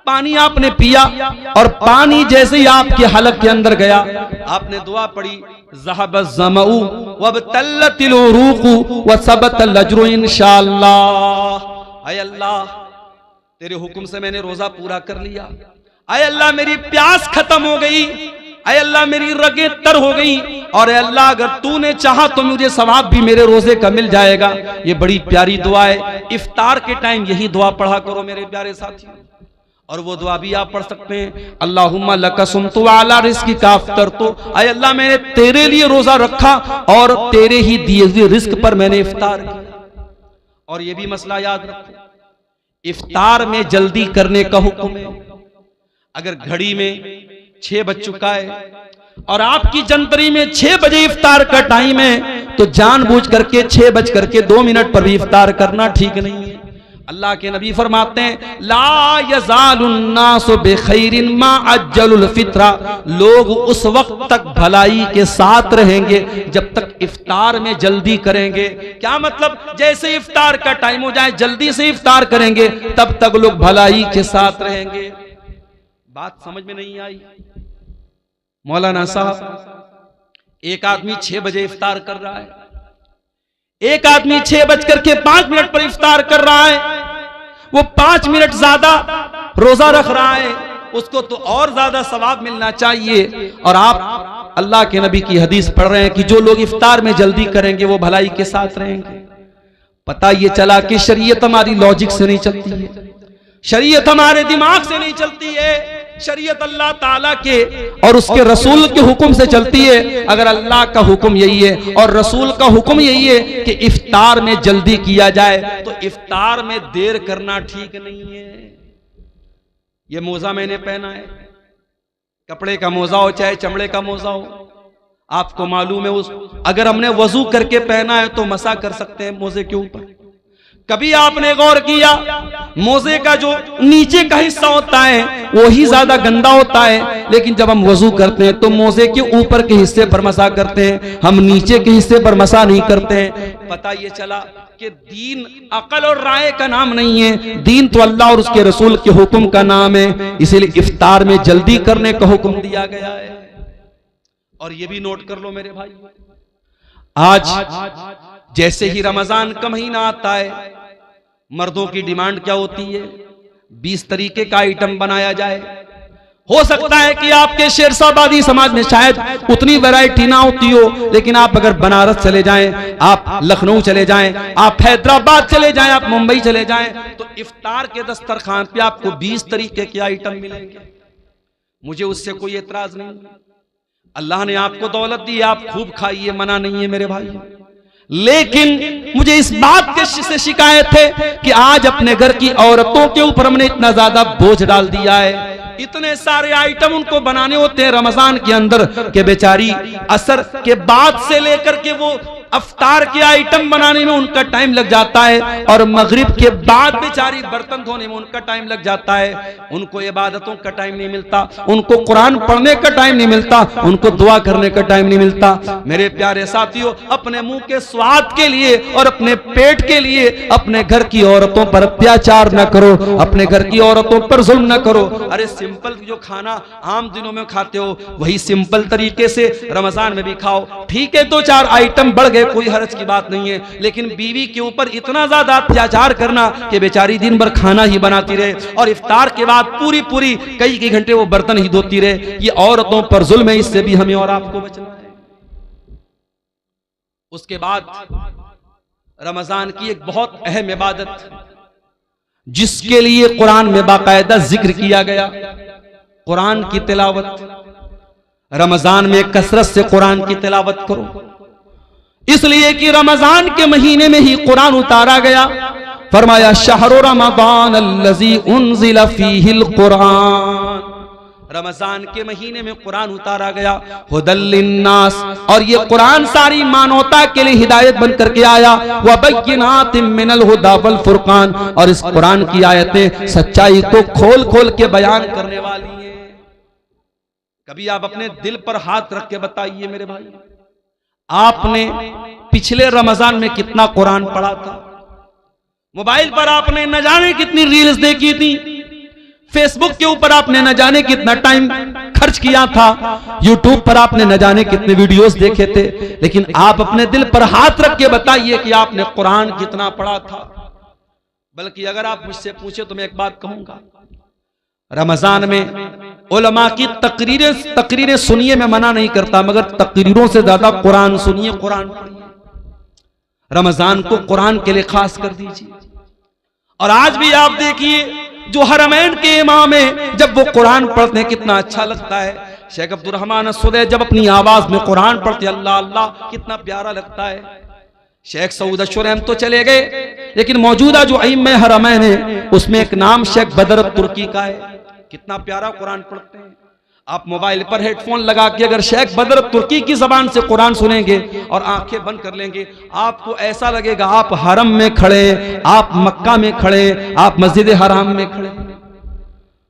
पानी आपने पिया, और पानी जैसे ही आपके हलक के अंदर गया, आपने दुआ पढ़ी, ज़हबज़ ज़मऊ वबतल्लतिल उरूक़ु वसबतल अज्रु इंशाअल्लाह। ऐ अल्लाह तेरे हुक्म से मैंने रोजा पूरा कर लिया, ऐ अल्लाह मेरी प्यास खत्म हो गई, ऐ अल्लाह मेरी रगें तर हो गई, और ऐ अल्लाह अगर तूने चाहा तो मुझे सवाब भी मेरे रोजे का मिल जाएगा। ये बड़ी प्यारी दुआ है, इफ्तार के टाइम यही दुआ पढ़ा करो मेरे प्यारे साथियों। और वो दुआ भी आप पढ़ सकते हैं, अल्लाहुम्मा लका सुमतु अला रिज़्क़िका अफ़्तरतु, ऐ अल्लाह मैंने तेरे लिए रोजा रखा और तेरे ही दिए हुए रिस्क पर मैंने इफ्तार किया। और ये भी मसला याद रखो, इफ्तार में जल्दी करने का हुक्म है। अगर घड़ी में 6 बज चुका है और आपकी जनतरी में 6 बजे इफ्तार का टाइम है, तो जानबूझ करके 6 बज करके 2 मिनट पर भी इफ्तार करना ठीक नहीं है। अल्लाह के नबी फरमाते हैं, ला यज़ालुन्नासु बिखैरिन मा अज्जलुल फित्रा, लोग उस वक्त तक भलाई के साथ रहेंगे जब तक इफ्तार में जल्दी करेंगे। क्या मतलब, जैसे इफ्तार का टाइम हो जाए जल्दी से इफ्तार करेंगे, तब तक लोग भलाई के साथ रहेंगे। बात समझ में नहीं आई? मौलाना साहब, एक आदमी 6 बजे इफ्तार कर रहा है, एक आदमी 6:05 पर इफ्तार कर रहा है, वो 5 मिनट ज्यादा रोजा रख रहा है, उसको तो और ज्यादा सवाब मिलना चाहिए। और आप अल्लाह के नबी की हदीस पढ़ रहे हैं कि जो लोग इफ्तार में जल्दी करेंगे वो भलाई के साथ रहेंगे। पता ये चला कि शरीयत हमारी लॉजिक से नहीं चलती है, शरीयत हमारे दिमाग से नहीं चलती है, शरीयत अल्लाह ताला के और उसके रसूल के हुक्म से चलती है। अगर अल्लाह का हुक्म यही है और रसूल का हुक्म यही है कि इफ्तार में जल्दी किया जाए, तो इफ्तार में देर करना ठीक नहीं है। ये मोजा मैंने पहना है, कपड़े का मोजा हो चाहे चमड़े का मोजा हो, आपको मालूम है, अगर हमने वजू करके पहना है तो मसा कर सकते हैं मोजे के ऊपर। कभी आपने गौर किया, मोजे का जो नीचे का हिस्सा होता है वो ही ज्यादा गंदा होता है, लेकिन जब हम वजू करते हैं तो मोजे के ऊपर के हिस्से पर मसा करते हैं, हम नीचे के हिस्से पर मसा नहीं करते हैं। पता ये चला कि दीन अकल और राय का नाम नहीं है, दीन तो अल्लाह और उसके रसूल के हुक्म का नाम है। इसीलिए इफ्तार में जल्दी करने का हुक्म दिया गया है। और ये भी नोट कर लो मेरे भाई, आज जैसे ही रमजान का महीना आता है, मर्दों की डिमांड क्या होती है, 20 तरीके का आइटम बनाया जाए। हो सकता है कि आपके शेरशाबादी समाज में शायद उतनी वैरायटी ना होती हो, लेकिन आप अगर बनारस चले जाएं, आप लखनऊ चले जाएं, आप हैदराबाद चले जाएं, आप मुंबई चले जाएं, तो इफ्तार के दस्तरखान पे आपको 20 तरीके के आइटम मिलेंगे। मुझे उससे कोई एतराज नहीं, अल्लाह ने आपको दौलत दी, आप खूब खाइए, मना नहीं है मेरे भाई, लेकिन मुझे इस बात से शिकायत है कि आज अपने घर की औरतों के ऊपर हमने इतना ज्यादा बोझ डाल दिया है। इतने सारे आइटम उनको बनाने होते हैं रमजान के अंदर कि बेचारी असर के बाद से लेकर के वो अफ्तार के आइटम बनाने में उनका टाइम लग जाता है, और मगरिब के बाद बेचारी बर्तन धोने में उनका टाइम लग जाता है। उनको इबादतों का टाइम नहीं मिलता, उनको कुरान पढ़ने का टाइम नहीं मिलता, उनको दुआ करने का टाइम नहीं मिलता। मेरे प्यारे साथियों, अपने मुंह के स्वाद के लिए और अपने पेट के लिए अपने घर की औरतों पर अत्याचार न करो, अपने घर की औरतों पर जुल्म न करो। अरे सिंपल जो खाना आम दिनों में खाते हो वही सिंपल तरीके से रमजान में भी खाओ। ठीक है, 2-4 आइटम बढ़ गए, कोई हर्ज की बात नहीं है, लेकिन बीवी के ऊपर इतना ज्यादा अत्याचार करना कि बेचारी दिन भर खाना ही बनाती रहे और इफ्तार के बाद पूरी कई घंटे वो बर्तन ही धोती रहे, ये औरतों पर जुल्म है। इससे भी हमें और आपको बचना है। उसके बाद रमजान की एक बहुत अहम इबादत जिसके लिए कुरान में बाकायदा जिक्र किया गया, कुरान की तिलावत। रमजान में कसरत से कुरान की तिलावत करो, इसलिए कि रमजान के महीने में ही कुरान उतारा गया। फरमाया शहरु रमजान अल्लज़ी उन्ज़िला फ़ीहिल कुरान, रमजान के महीने में कुरान उतारा गया। हुदल लिन्नास, और ये कुरान सारी मानवता के लिए हिदायत बन करके आया। व बय्यिनातिम मिनल हुदा वल फुरकान, और इस कुरान की आयतें सच्चाई को खोल खोल के बयान करने वाली हैं। कभी आप अपने दिल पर हाथ रख के बताइए मेरे भाई, आपने पिछले रमजान में कितना कुरान पढ़ा था? मोबाइल पर आपने न जाने कितनी रील्स देखी थी, फेसबुक के ऊपर आपने न जाने कितना टाइम खर्च किया था, यूट्यूब पर आपने न जाने कितने वीडियोस देखे थे, लेकिन आप अपने दिल पर हाथ रख के बताइए कि आपने कुरान कितना पढ़ा था। बल्कि अगर आप मुझसे पूछे तो मैं एक बात कहूंगा, रमजान में उलमा की तकरीरें सुनिए, मैं मना नहीं करता, मगर तकरीरों से ज्यादा कुरान सुनिए, कुरान पढ़िए। रमजान को कुरान के लिए खास कर दीजिए। और आज भी आप देखिए जो हरमैन के इमाम है, जब वो कुरान पढ़ते हैं कितना अच्छा लगता है। शेख अब्दुल रहमान अस्सुदैई जब अपनी आवाज में कुरान पढ़ते अल्लाह अल्लाह, कितना प्यारा लगता है। शेख सऊद अशरम तो चले गए, लेकिन मौजूदा जो इमाम हरमैन है उसमें एक नाम शेख बदर तुर्की का है, कितना प्यारा कुरान पढ़ते हैं। आप मोबाइल पर हेडफोन लगा के अगर शेख बदर तुर्की की जबान से कुरान सुनेंगे और आंखें बंद कर लेंगे, आपको ऐसा लगेगा आप हरम में खड़े, आप मक्का में खड़े, आप मस्जिद हराम में खड़े।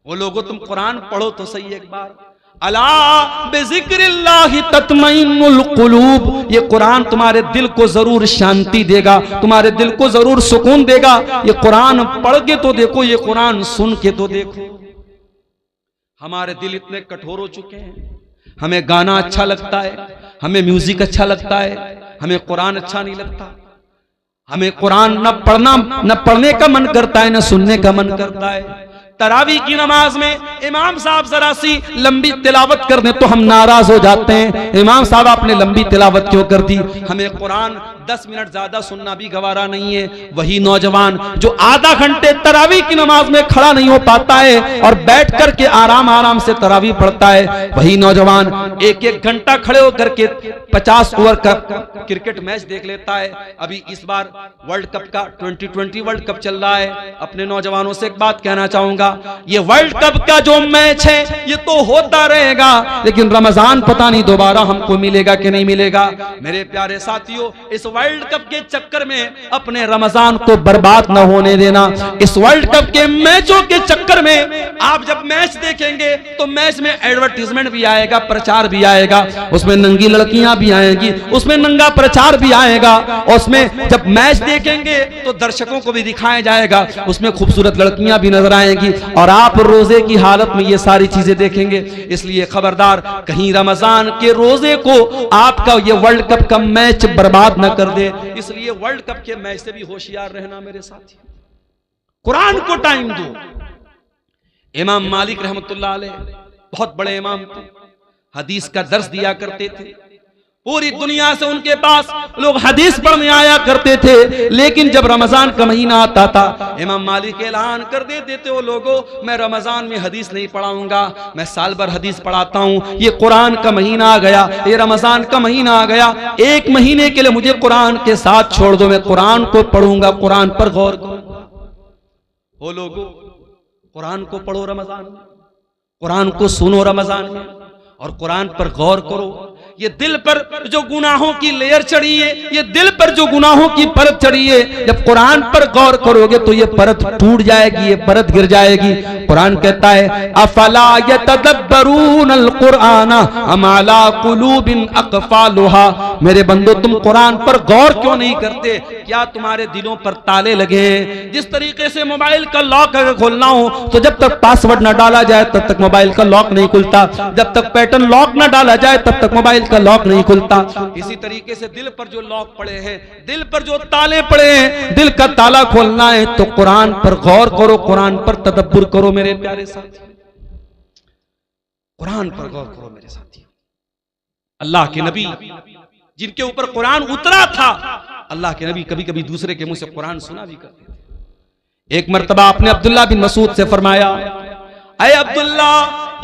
वो लोगों तुम कुरान पढ़ो तो सही एक बार। अला बिज़िक्रिल्लाहि तत्मइन्नुल कुलूब, ये कुरान तुम्हारे दिल को जरूर शांति देगा, तुम्हारे दिल को जरूर सुकून देगा। ये कुरान पढ़ के तो देखो, ये कुरान सुन के तो देखो। हमारे दिल इतने कठोर हो चुके हैं, हमें गाना अच्छा लगता है, हमें म्यूजिक अच्छा लगता है, हमें कुरान अच्छा नहीं लगता। हमें कुरान न पढ़ने का मन करता है, न सुनने का मन करता है। तरावी की नमाज में इमाम साहब जरा सी लंबी तिलावत कर दें तो हम नाराज हो जाते हैं, इमाम साहब आपने लंबी तिलावत क्यों कर दी? हमें कुरान 10 मिनट ज्यादा सुनना भी गवारा नहीं है। वही नौजवान जो आधा घंटे तरावी की नमाज में खड़ा नहीं हो पाता है और बैठ करके आराम आराम से तरावी पढ़ता है, वही नौजवान 1-1 घंटा खड़े होकर के 50 ओवर का क्रिकेट मैच देख लेता है। अभी इस बार वर्ल्ड कप का 2020 वर्ल्ड कप चल रहा है। अपने नौजवानों से एक बात कहना चाहूंगा, ये वर्ल्ड कप का जो मैच है ये तो होता रहेगा, लेकिन रमजान पता नहीं दोबारा हमको मिलेगा कि नहीं मिलेगा। मेरे प्यारे साथियों, इस वर्ल्ड कप के चक्कर में अपने रमजान को बर्बाद न होने देना। इस वर्ल्ड कप के मैचों के चक्कर में आप जब मैच देखेंगे तो मैच में एडवर्टीजमेंट भी आएगा, प्रचार भी आएगा, उसमें नंगी लड़कियां भी आएंगी, उसमें नंगा प्रचार भी आएगा। उसमें जब मैच देखेंगे तो दर्शकों को भी दिखाया जाएगा, उसमें खूबसूरत लड़कियां भी नजर आएंगी, और आप रोजे की हालत में ये सारी चीजें देखेंगे। इसलिए खबरदार, कहीं रमजान के रोजे को आपका ये वर्ल्ड कप का मैच बर्बाद न कर दे। इसलिए वर्ल्ड कप के मैच से भी होशियार रहना मेरे साथी। कुरान को टाइम दो। इमाम मालिक रहमतुल्लाह अलैह बहुत बड़े इमाम थे, हदीस का दर्स दिया करते थे। पूरी दुनिया से उनके पास लोग हदीस पढ़ने आया करते थे, लेकिन जब रमजान का महीना आता था इमाम मालिक ऐलान कर देते थे, वो लोगों मैं रमजान में हदीस नहीं पढ़ाऊंगा, मैं साल भर हदीस पढ़ाता हूं। ये कुरान का महीना आ गया, ये रमजान का महीना आ गया, एक महीने के लिए मुझे कुरान के साथ छोड़ दो, मैं कुरान को पढ़ूंगा, कुरान पर गौर करूंगा। वो लोगों कुरान को पढ़ो रमजान में, कुरान को सुनो रमजान में और कुरान पर गौर करो। ये दिल पर जो गुनाहों की लेयर चढ़ी है, ये दिल पर जो गुनाहों की परत चढ़ी है, जब कुरान पर गौर करोगे तो ये परत टूट जाएगी, ये परत गिर जाएगी। कुरान कहता है अफला यतदब्बरूनल कुरान अम अला कुलूबिन अक़फ़ालुहा, मेरे बंदो तुम कुरान पर गौर क्यों नहीं करते, क्या तुम्हारे दिलों पर ताले लगे हैं? जिस तरीके से मोबाइल का लॉक अगर खोलना हो तो जब तक पासवर्ड न डाला जाए तब तक मोबाइल का लॉक नहीं खुलता, जब तक पैटर्न लॉक न डाला जाए तब तक मोबाइल का लॉक नहीं खुलता। इसी तरीके से दिल पर जो लॉक पड़े हैं, दिल पर जो ताले पड़े हैं, दिल का ताला खोलना है तो कुरान पर गौर करो, कुरान पर तदब्बुर करो मेरे प्यारे साथी, कुरान पर गौर करो मेरे साथी। अल्लाह के नबी जिनके ऊपर कुरान उतरा था, अल्लाह के नबी कभी कभी दूसरे के मुंह से कुरान सुना भी करते थे। एक मर्तबा आपने अब्दुल्ला बिन मसूद से फरमाया, अय अब्दुल्ला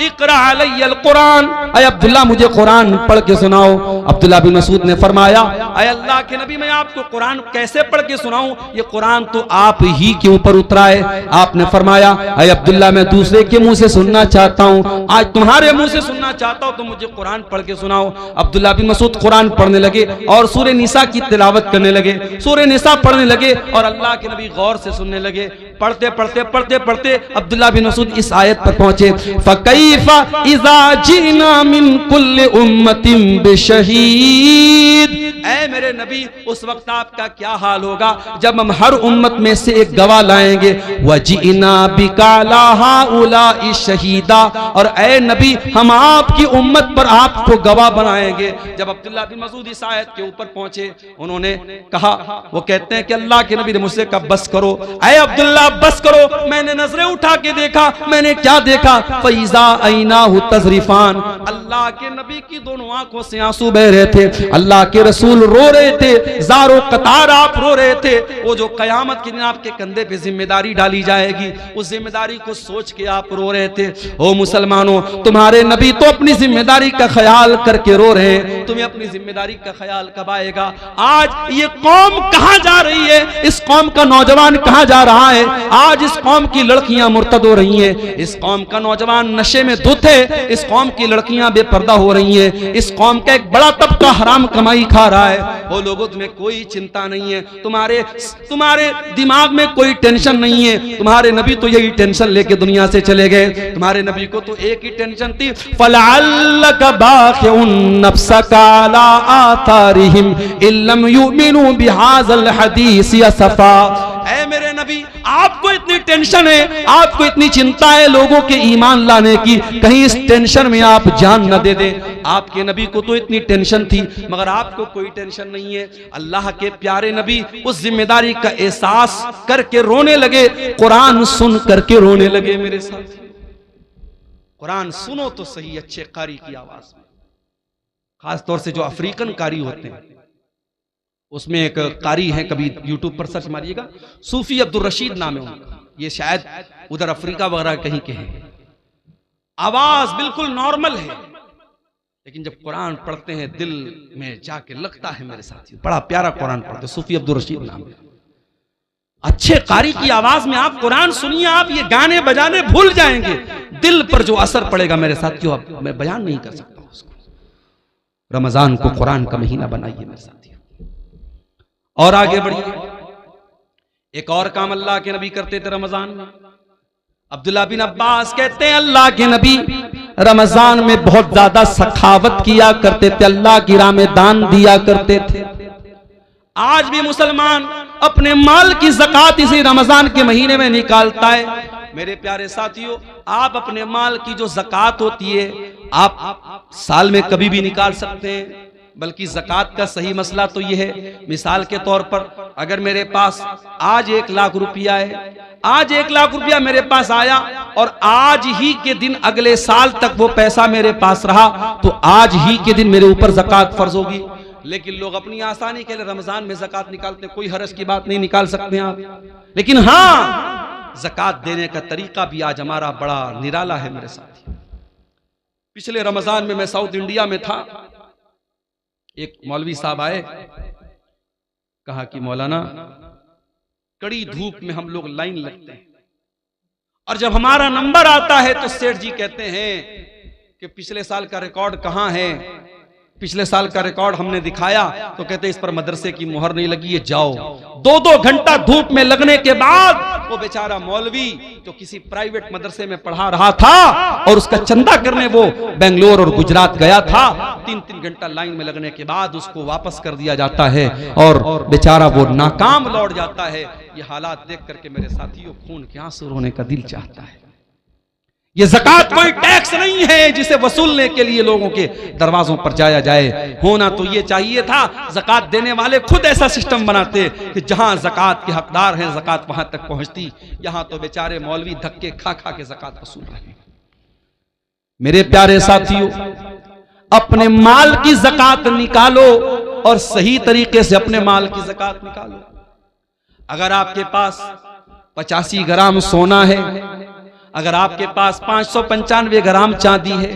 इक़रा अलैयल कुरान, अय अब्दुल्ला मुझे कुरान पढ़ के सुनाओ। अब्दुल्ला बिन मसूद ने फरमाया, अय अल्लाह के नबी मैं आपको कुरान कैसे पढ़ के सुनाऊं, ये कुरान तो आप ही के ऊपर उतरा है। आपने फरमाया, अय अब्दुल्ला मैं दूसरे के मुंह से सुनना चाहता हूं, आज तुम्हारे मुंह से सुनना चाहता हूं, तो मुझे कुरान पढ़ के सुनाओ। अब्दुल्ला बिन मसूद कुरान पढ़ने लगे और सूरह निसा की तिलावत करने लगे, सूरह निसा पढ़ने लगे और अल्लाह के नबी गौर से सुनने लगे। पढ़ते पढ़ते पढ़ते पढ़ते अब्दुल्ला बिन मसूद इस आयत पर पहुंचे, फकैफा इज़ा जीना मिन कुल्ली उम्मतिन बिशहीद, ऐ मेरे नबी उस वक्त आपका क्या हाल होगा जब हम हर उम्मत में से एक गवाह लाएंगे, वजीना बिका ला हाउलाई शहीदा, और ऐ नबी हम आपकी उम्मत पर आपको गवाह बनाएंगे। जब अब्दुल्ला बिन मसूद इस आयत के ऊपर पहुंचे, उन्होंने कहा, वो कहते हैं कि अल्लाह के नबी ने मुझसे कहा बस करो, ऐ अब्दुल्ला बस करो। मैंने नजरें उठा के देखा, मैंने क्या देखा, फैजा ऐनाहु तज़रिफान, अल्लाह के नबी की दोनों आंखों से आंसू बह रहे थे, अल्लाह के रसूल रो रहे थे, ज़ारो कतार आप रो रहे थे। वो जो कयामत के दिन आपके कंधे पे जिम्मेदारी डाली जाएगी, उस जिम्मेदारी को सोच के आप रो रहे थे। ओ मुसलमानों, तुम्हारे नबी तो अपनी जिम्मेदारी का ख्याल करके रो रहे हैं, तुम्हें अपनी जिम्मेदारी का ख्याल कब आएगा? आज ये कौम कहां जा रही है, इस कौम का नौजवान कहां जा रहा है? आज इस कौम की लड़कियां मुर्तद हो रही हैं, इस कौम का नौजवान नशे में धुत है, इस कौम की लड़कियां बेपर्दा हो रही हैं, इस कौम का एक बड़ा तबका हराम कमाई खा रहा है। वो लोगों तुम्हें कोई चिंता नहीं है, तुम्हारे दिमाग में कोई टेंशन नहीं है। तुम्हारे नबी तो यही टेंशन लेके दुनिया से चले गए, तुम्हारे नबी को तो एक ही टेंशन थी, फलअल्लका बाखिउन नफ्सका अला आथारिहिम इल्लम युमिनु बिहाज़ल हदीस असफा। ऐ मेरे नबी आपको इतनी टेंशन है, आपको इतनी चिंता है लोगों के ईमान लाने की, कहीं इस टेंशन में आप जान न दे दे। आपके नबी को तो इतनी टेंशन थी, मगर आपको कोई टेंशन नहीं है। अल्लाह के प्यारे नबी उस जिम्मेदारी का एहसास करके रोने लगे, कुरान सुन करके रोने लगे। मेरे साथ कुरान सुनो तो सही अच्छे कारी की आवाज में, खास तौर से जो अफ्रीकन कारी होते हैं, उसमें एक कारी है, कभी यूट्यूब पर सर्च मारिएगा, सूफी अब्दुल रशीद नाम है उनका, ये शायद उधर अफ्रीका वगैरह कहीं के हैं। आवाज बिल्कुल नॉर्मल है, लेकिन जब कुरान पढ़ते हैं दिल में जाके लगता है मेरे साथियों, बड़ा प्यारा कुरान पढ़ते, सूफी अब्दुल रशीद नाम है। अच्छे कारी की आवाज में आप कुरान सुनिए, आप ये गाने बजाने भूल जाएंगे, दिल पर जो असर पड़ेगा मेरे साथियों अब मैं बयान नहीं कर सकता उसको। रमजान को कुरान का महीना बनाइए मेरे साथियों, और आगे बढ़िए। एक और काम अल्लाह के नबी करते थे रमजान में। अब्दुल्ला बिन अब्बास कहते हैं अल्लाह के नबी रमजान में बहुत ज्यादा सखावत किया करते थे, अल्लाह की राह में दान दिया करते थे। आज भी मुसलमान अपने माल की ज़कात इसी रमजान के महीने में निकालता है। मेरे प्यारे साथियों, आप अपने माल की जो ज़कात होती है आप साल में कभी भी निकाल सकते हैं, बल्कि ज़कात का सही मसला तो यह है, मिसाल के तौर पर अगर मेरे पास आज 1 लाख रुपया है, आज 1 लाख रुपया मेरे पास आया और आज ही के दिन अगले साल तक वो पैसा मेरे पास रहा तो आज ही के दिन मेरे ऊपर ज़कात फर्ज होगी। लेकिन लोग अपनी आसानी के लिए रमजान में ज़कात निकालते, कोई हरज की बात नहीं, निकाल सकते हैं आप। लेकिन हाँ, ज़कात देने का तरीका भी आज हमारा बड़ा निराला है मेरे साथी। पिछले रमजान में मैं साउथ इंडिया में था, एक मौलवी साहब आए, कहा कि मौलाना कड़ी धूप में हम लोग लाइन लगते हैं और जब हमारा नंबर आता है तो सेठ जी कहते हैं कि पिछले साल का रिकॉर्ड कहां है। पिछले साल का रिकॉर्ड हमने दिखाया तो कहते इस पर मदरसे की मुहर नहीं लगी है, जाओ। 2-2 घंटा धूप में लगने के बाद वो बेचारा मौलवी जो किसी प्राइवेट मदरसे में पढ़ा रहा था और उसका चंदा करने वो बेंगलोर और गुजरात गया था, 3-3 घंटा लाइन में लगने के बाद उसको वापस कर दिया जाता है और बेचारा वो नाकाम लौट जाता है। ये हालात देख करके मेरे साथियों खून के आंसू रोने का दिल चाहता है। ये ज़कात कोई टैक्स नहीं है जिसे वसूलने के लिए लोगों के दरवाजों पर जाया जाए। होना तो ये चाहिए था ज़कात देने वाले खुद ऐसा सिस्टम बनाते कि जहां ज़कात के हकदार हैं ज़कात वहां तक पहुंचती। यहां तो बेचारे मौलवी धक्के खा खा के ज़कात वसूल रहे हैं। मेरे प्यारे साथियों, अपने माल की ज़कात निकालो और सही तरीके से अपने माल की ज़कात निकालो। अगर आपके पास 85 ग्राम सोना है, अगर आपके पास 595 ग्राम चांदी है,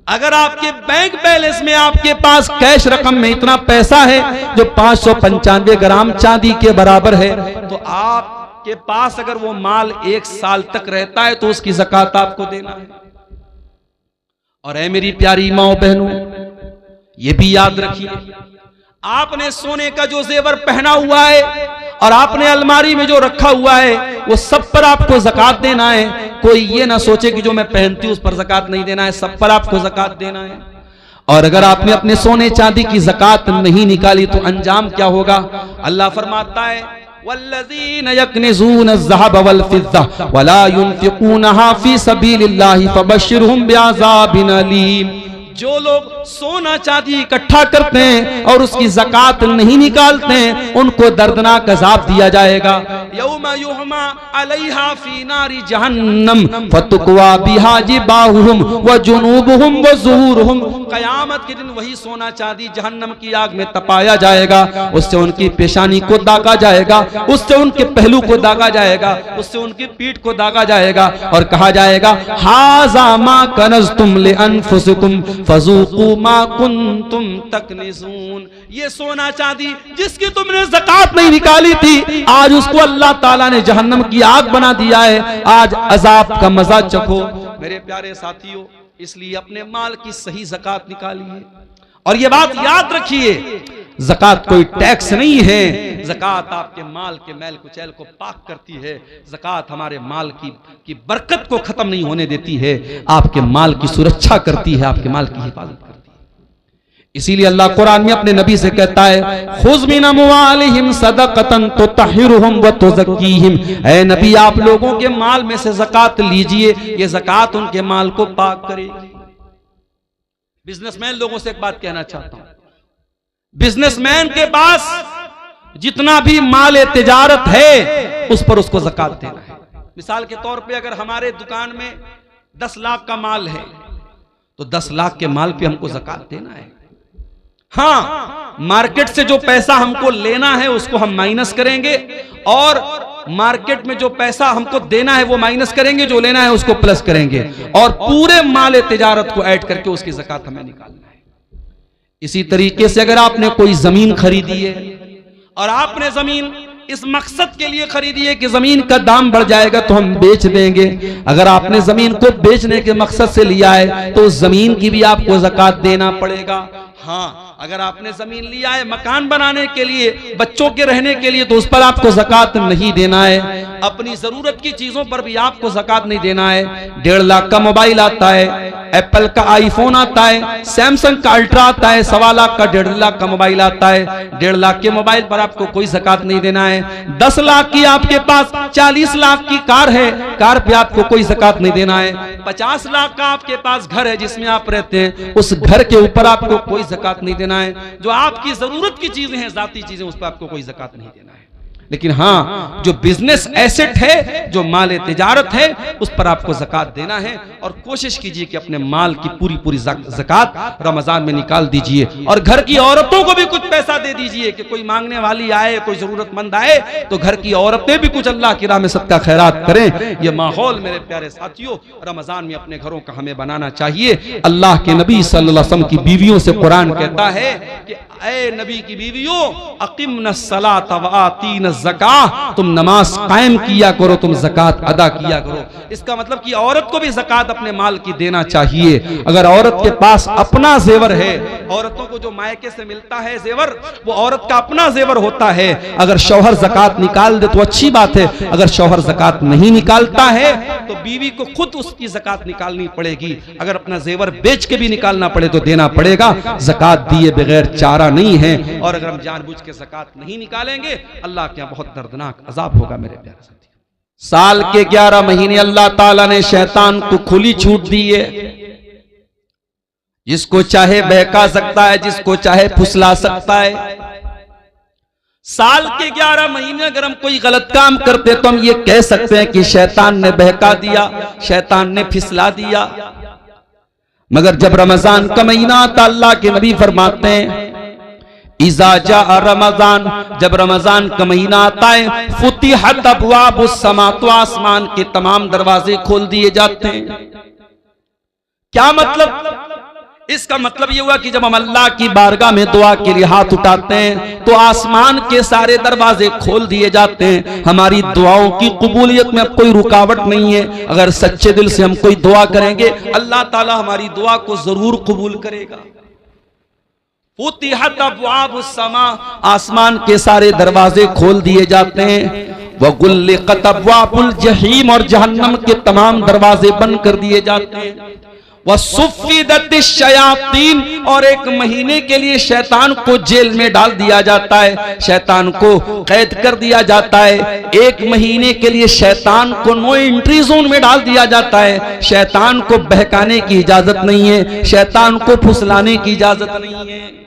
अगर आपके बैंक बैलेंस में आपके पास कैश रकम में इतना पैसा है जो 595 ग्राम चांदी के बराबर है, तो आपके पास अगर वो माल 1 साल तक रहता है तो उसकी ज़कात आपको देना है। और ऐ मेरी प्यारी माओ बहनों, ये भी याद रखिए, आपने सोने का जो जेवर पहना हुआ है और आपने अलमारी में जो रखा हुआ है वो सब पर आपको ज़कात देना है। कोई ये ना सोचे कि जो मैं पहनती हूं उस पर ज़कात नहीं देना है, सब पर आपको ज़कात देना है। और अगर आपने अपने सोने चांदी की ज़कात नहीं निकाली तो अंजाम क्या होगा? अल्लाह फरमाता है वल्लज़ीन यक्निज़ून अज़्ज़हब वल फ़िज़्ज़ा वला युनफ़िक़ूनहा फ़ी सबीलिल्लाहि फ़बश्शिरहुम बिअज़ाबिन अलीम। जो लोग सोना चांदी इकट्ठा करते हैं और उसकी ज़कात नहीं निकालते हैं उनको दर्दनाक अज़ाब दिया जाएगा। यौमा युहमा अलैहा फी नारी जहन्नम फतुक्वा बिहा जिबाहुहुम व जुनूबुहुम व ज़ुहूरुहुम। क़यामत के दिन वही सोना चांदी जहन्नम की आग में तपाया जाएगा, उससे उनकी पेशानी को दागा जाएगा, उससे उनके पहलू को दागा जाएगा, उससे उनकी पीठ को दागा जाएगा और कहा जाएगा हाज़ा मा कनज़्तुम लिअन्फुसिकुम फज़ूक़ू मा कुन्तुम तकनिज़ून। ये सोना चांदी जिसकी तुमने ज़कात नहीं निकाली थी, आज उसको अल्लाह ताला ने जहन्नम की आग बना दिया है। आज अजाब का मजा चखो। मेरे प्यारे साथियों, इसलिए अपने माल की सही ज़कात निकालिए और ये बात याद रखिए, ज़कात कोई टैक्स नहीं है। ज़कात आपके माल के मैल कुचैल को पाक करती है। ज़कात हमारे माल की बरकत को खत्म नहीं होने देती है, आपके माल की सुरक्षा करती है, आपके माल की हिफाजत करती है। इसीलिए अल्लाह कुरान में अपने नबी से कहता है खुज़ मिन अम्वालिहिम सदक़तन तुतहिरुहुम व तुज़क्कीहिम। ऐ नबी, आप लोगों के माल में से ज़कात लीजिए, ये ज़कात उनके माल को पाक करेगी। बिजनेसमैन लोगों से एक बात कहना चाहता हूं, बिजनेसमैन के पास जितना भी माल तिजारत है उस पर उसको ज़कात देना है। मिसाल के तौर पे अगर हमारे दुकान में 10 लाख का माल है तो 10 लाख के माल पे हमको ज़कात देना है। हाँ, मार्केट से जो पैसा हमको लेना है उसको हम माइनस करेंगे और मार्केट में जो पैसा हमको देना है वो माइनस करेंगे, जो लेना है उसको प्लस करेंगे और पूरे माल तिजारत को ऐड करके उसकी ज़कात हमें निकालना है। इसी तरीके से अगर आपने कोई जमीन खरीदी है और आपने जमीन इस मकसद के लिए खरीदी है कि जमीन का दाम बढ़ जाएगा तो हम बेच देंगे, अगर आपने जमीन को बेचने के मकसद से लिया है तो उस जमीन की भी आपको ज़कात देना पड़ेगा। हाँ, अगर आपने जमीन लिया है मकान बनाने के लिए, बच्चों के रहने के लिए, तो उस पर आपको ज़कात नहीं देना है। अपनी जरूरत की चीजों पर भी आपको ज़कात नहीं देना है। 1.5 लाख का मोबाइल आता है, एप्पल का आईफोन आता है, सैमसंग का अल्ट्रा आता है, 1.25 लाख का 1.5 लाख का मोबाइल आता है। 1.5 लाख के मोबाइल पर आपको कोई ज़कात नहीं देना है। 10 लाख की आपके पास 40 लाख की कार है, कार पे आपको कोई ज़कात नहीं देना है। 50 लाख का आपके पास घर है जिसमें आप रहते हैं, उस घर के ऊपर आपको कोई ज़कात नहीं देना है। जो आपकी जरूरत की चीजें हैं, जाती चीजें, उस पर आपको कोई ज़कात नहीं देना है। लेकिन हाँ, जो बिजनेस एसेट है, जो माल तिजारत है, उस पर आपको ज़कात देना है। और कोशिश कीजिए कि अपने माल की पूरी पूरी ज़कात रमजान में निकाल दीजिए। और घर की औरतों को भी कुछ पैसा दे दीजिए कि कोई मांगने वाली आए, कोई जरूरतमंद आए तो घर की औरतें भी कुछ अल्लाह की राह में सदका खैरात करें। ये माहौल मेरे प्यारे साथियों रमजान में अपने घरों का हमें बनाना चाहिए। अल्लाह के नबी सल्लल्लाहु अलैहि वसल्लम की बीवियों से कुरान कहता है कि ऐ नबी की बीवियों, अक़िमनस सलात व आतीनस ज़कात, तुम नमाज कायम किया करो, तुम ज़कात अदा किया करो। इसका मतलब कि औरत को भी ज़कात अपने माल की देना चाहिए। अगर औरत के पास अपना जेवर है, औरतों को जो मायके से मिलता है जेवर, वो औरत का अपना जेवर होता है। अगर शौहर ज़कात निकाल दे तो अच्छी बात है, अगर शौहर ज़कात नहीं निकालता है तो बीवी को खुद उसकी ज़कात निकालनी पड़ेगी। अगर अपना जेवर बेच के भी निकालना पड़े तो देना पड़ेगा। ज़कात दिए बगैर चारा नहीं है। और अगर हम जानबूझ के ज़कात नहीं निकालेंगे, अल्लाह के यहाँ बहुत दर्दनाक अजाब होगा मेरे प्यारे साथी। साल के 11 महीने अल्लाह ताला ने शैतान को खुली छूट दी है। जिसको चाहे बहका सकता है, जिसको चाहे फुसला सकता है। साल के 11 महीने अगर हम कोई गलत काम करते तो हम ये कह सकते हैं कि शैतान ने बहका दिया, शैतान ने फिसला दिया। मगर जब रमजान का महीना आता, अल्लाह के नबी फरमाते हैं इज़ा जा रमजान, जब रमजान का महीना आता है, फुतिहत अब्वाबुस समा, तो आसमान के तमाम दरवाजे खोल दिए जाते हैं। क्या मतलब? इसका मतलब यह हुआ कि जब हम अल्लाह की बारगाह में दुआ के लिए हाथ उठाते हैं तो आसमान के सारे दरवाजे खोल दिए जाते हैं। हमारी दुआओं की कबूलियत में अब कोई रुकावट नहीं है। अगर सच्चे दिल से हम कोई दुआ करेंगे, अल्लाह ताला हमारी दुआ को जरूर कबूल करेगा। फुतिहत अब्वाबुस समा, आसमान के सारे दरवाजे खोल दिए जाते हैं। वगुल्लिकत अब्वाबुल जहीम, और जहन्नम के तमाम दरवाजे बंद कर दिए जाते हैं। वसुफ़िदतिश शयातीन, और एक महीने के लिए शैतान को जेल में डाल दिया जाता है, शैतान को कैद कर दिया जाता है। एक महीने के लिए शैतान को नो एंट्री जोन में डाल दिया जाता है। शैतान को बहकाने की इजाजत नहीं है, शैतान को फुसलाने की इजाजत नहीं है।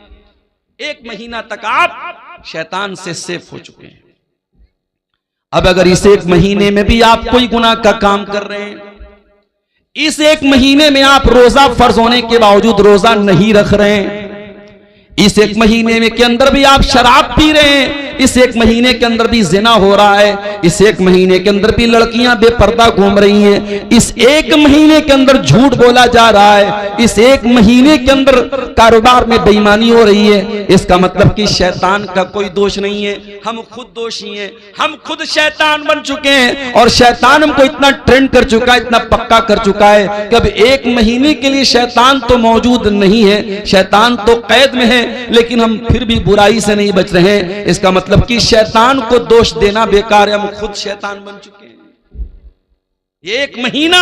एक महीना तक आप शैतान से सेफ हो चुके हैं। अब अगर इस एक महीने में भी आप कोई गुनाह का काम कर रहे हैं, इस एक महीने में आप रोजा फर्ज होने के बावजूद रोजा नहीं रख रहे हैं, इस एक महीने में के अंदर भी आप शराब पी रहे हैं, इस एक महीने के अंदर भी जिना हो रहा है, इस एक महीने के अंदर भी लड़कियां बेपर्दा घूम रही हैं, इस एक महीने के अंदर झूठ बोला जा रहा है, इस एक महीने के अंदर कारोबार में बेईमानी हो रही है, इसका मतलब कि शैतान का कोई दोष नहीं है, हम खुद दोषी हैं। हम खुद शैतान बन चुके हैं और शैतान हमको इतना ट्रेंड कर चुका है, इतना पक्का कर चुका है कि अब एक महीने के लिए शैतान तो मौजूद नहीं है, शैतान तो कैद में है, लेकिन हम फिर भी बुराई से नहीं बच रहे हैं। इसका मतलब कि शैतान को दोष देना बेकार है, हम खुद शैतान बन चुके हैं। एक महीना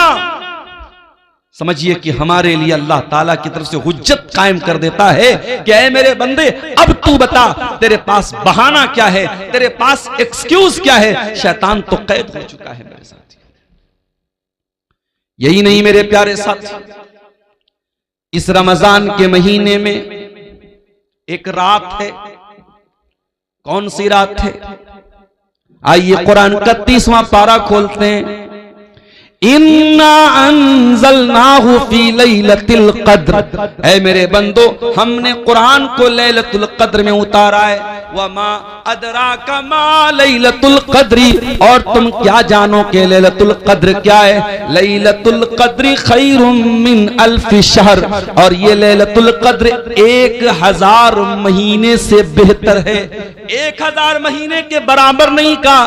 समझिए कि हमारे लिए अल्लाह ताला की तरफ से हुज्जत कायम कर देता है कि ऐ मेरे बंदे, अब तू बता तेरे पास बहाना क्या है, तेरे पास एक्सक्यूज क्या है। शैतान तो कैद हो चुका है मेरे साथी। यही नहीं मेरे प्यारे साथी, इस रमजान के महीने में एक रात है। कौन सी रात है? आइए कुरान का 30वां पारा खोलते हैं। इन्ना अंज़लनाहु फी लैलतिल क़द्र, ऐ मेरे बंदो हमने कुरान को लैलतुल क़द्र में उतारा है। वमा अदराका मा लैलतुल क़द्री, और तुम क्या जानो कि लैलतुल क़द्र क्या है। लैलतुल क़द्री खैरुम मिन अल्फि शहर, और ये लैलतुल क़द्र 1000 महीने से बेहतर है। 1000 महीने के बराबर नहीं का,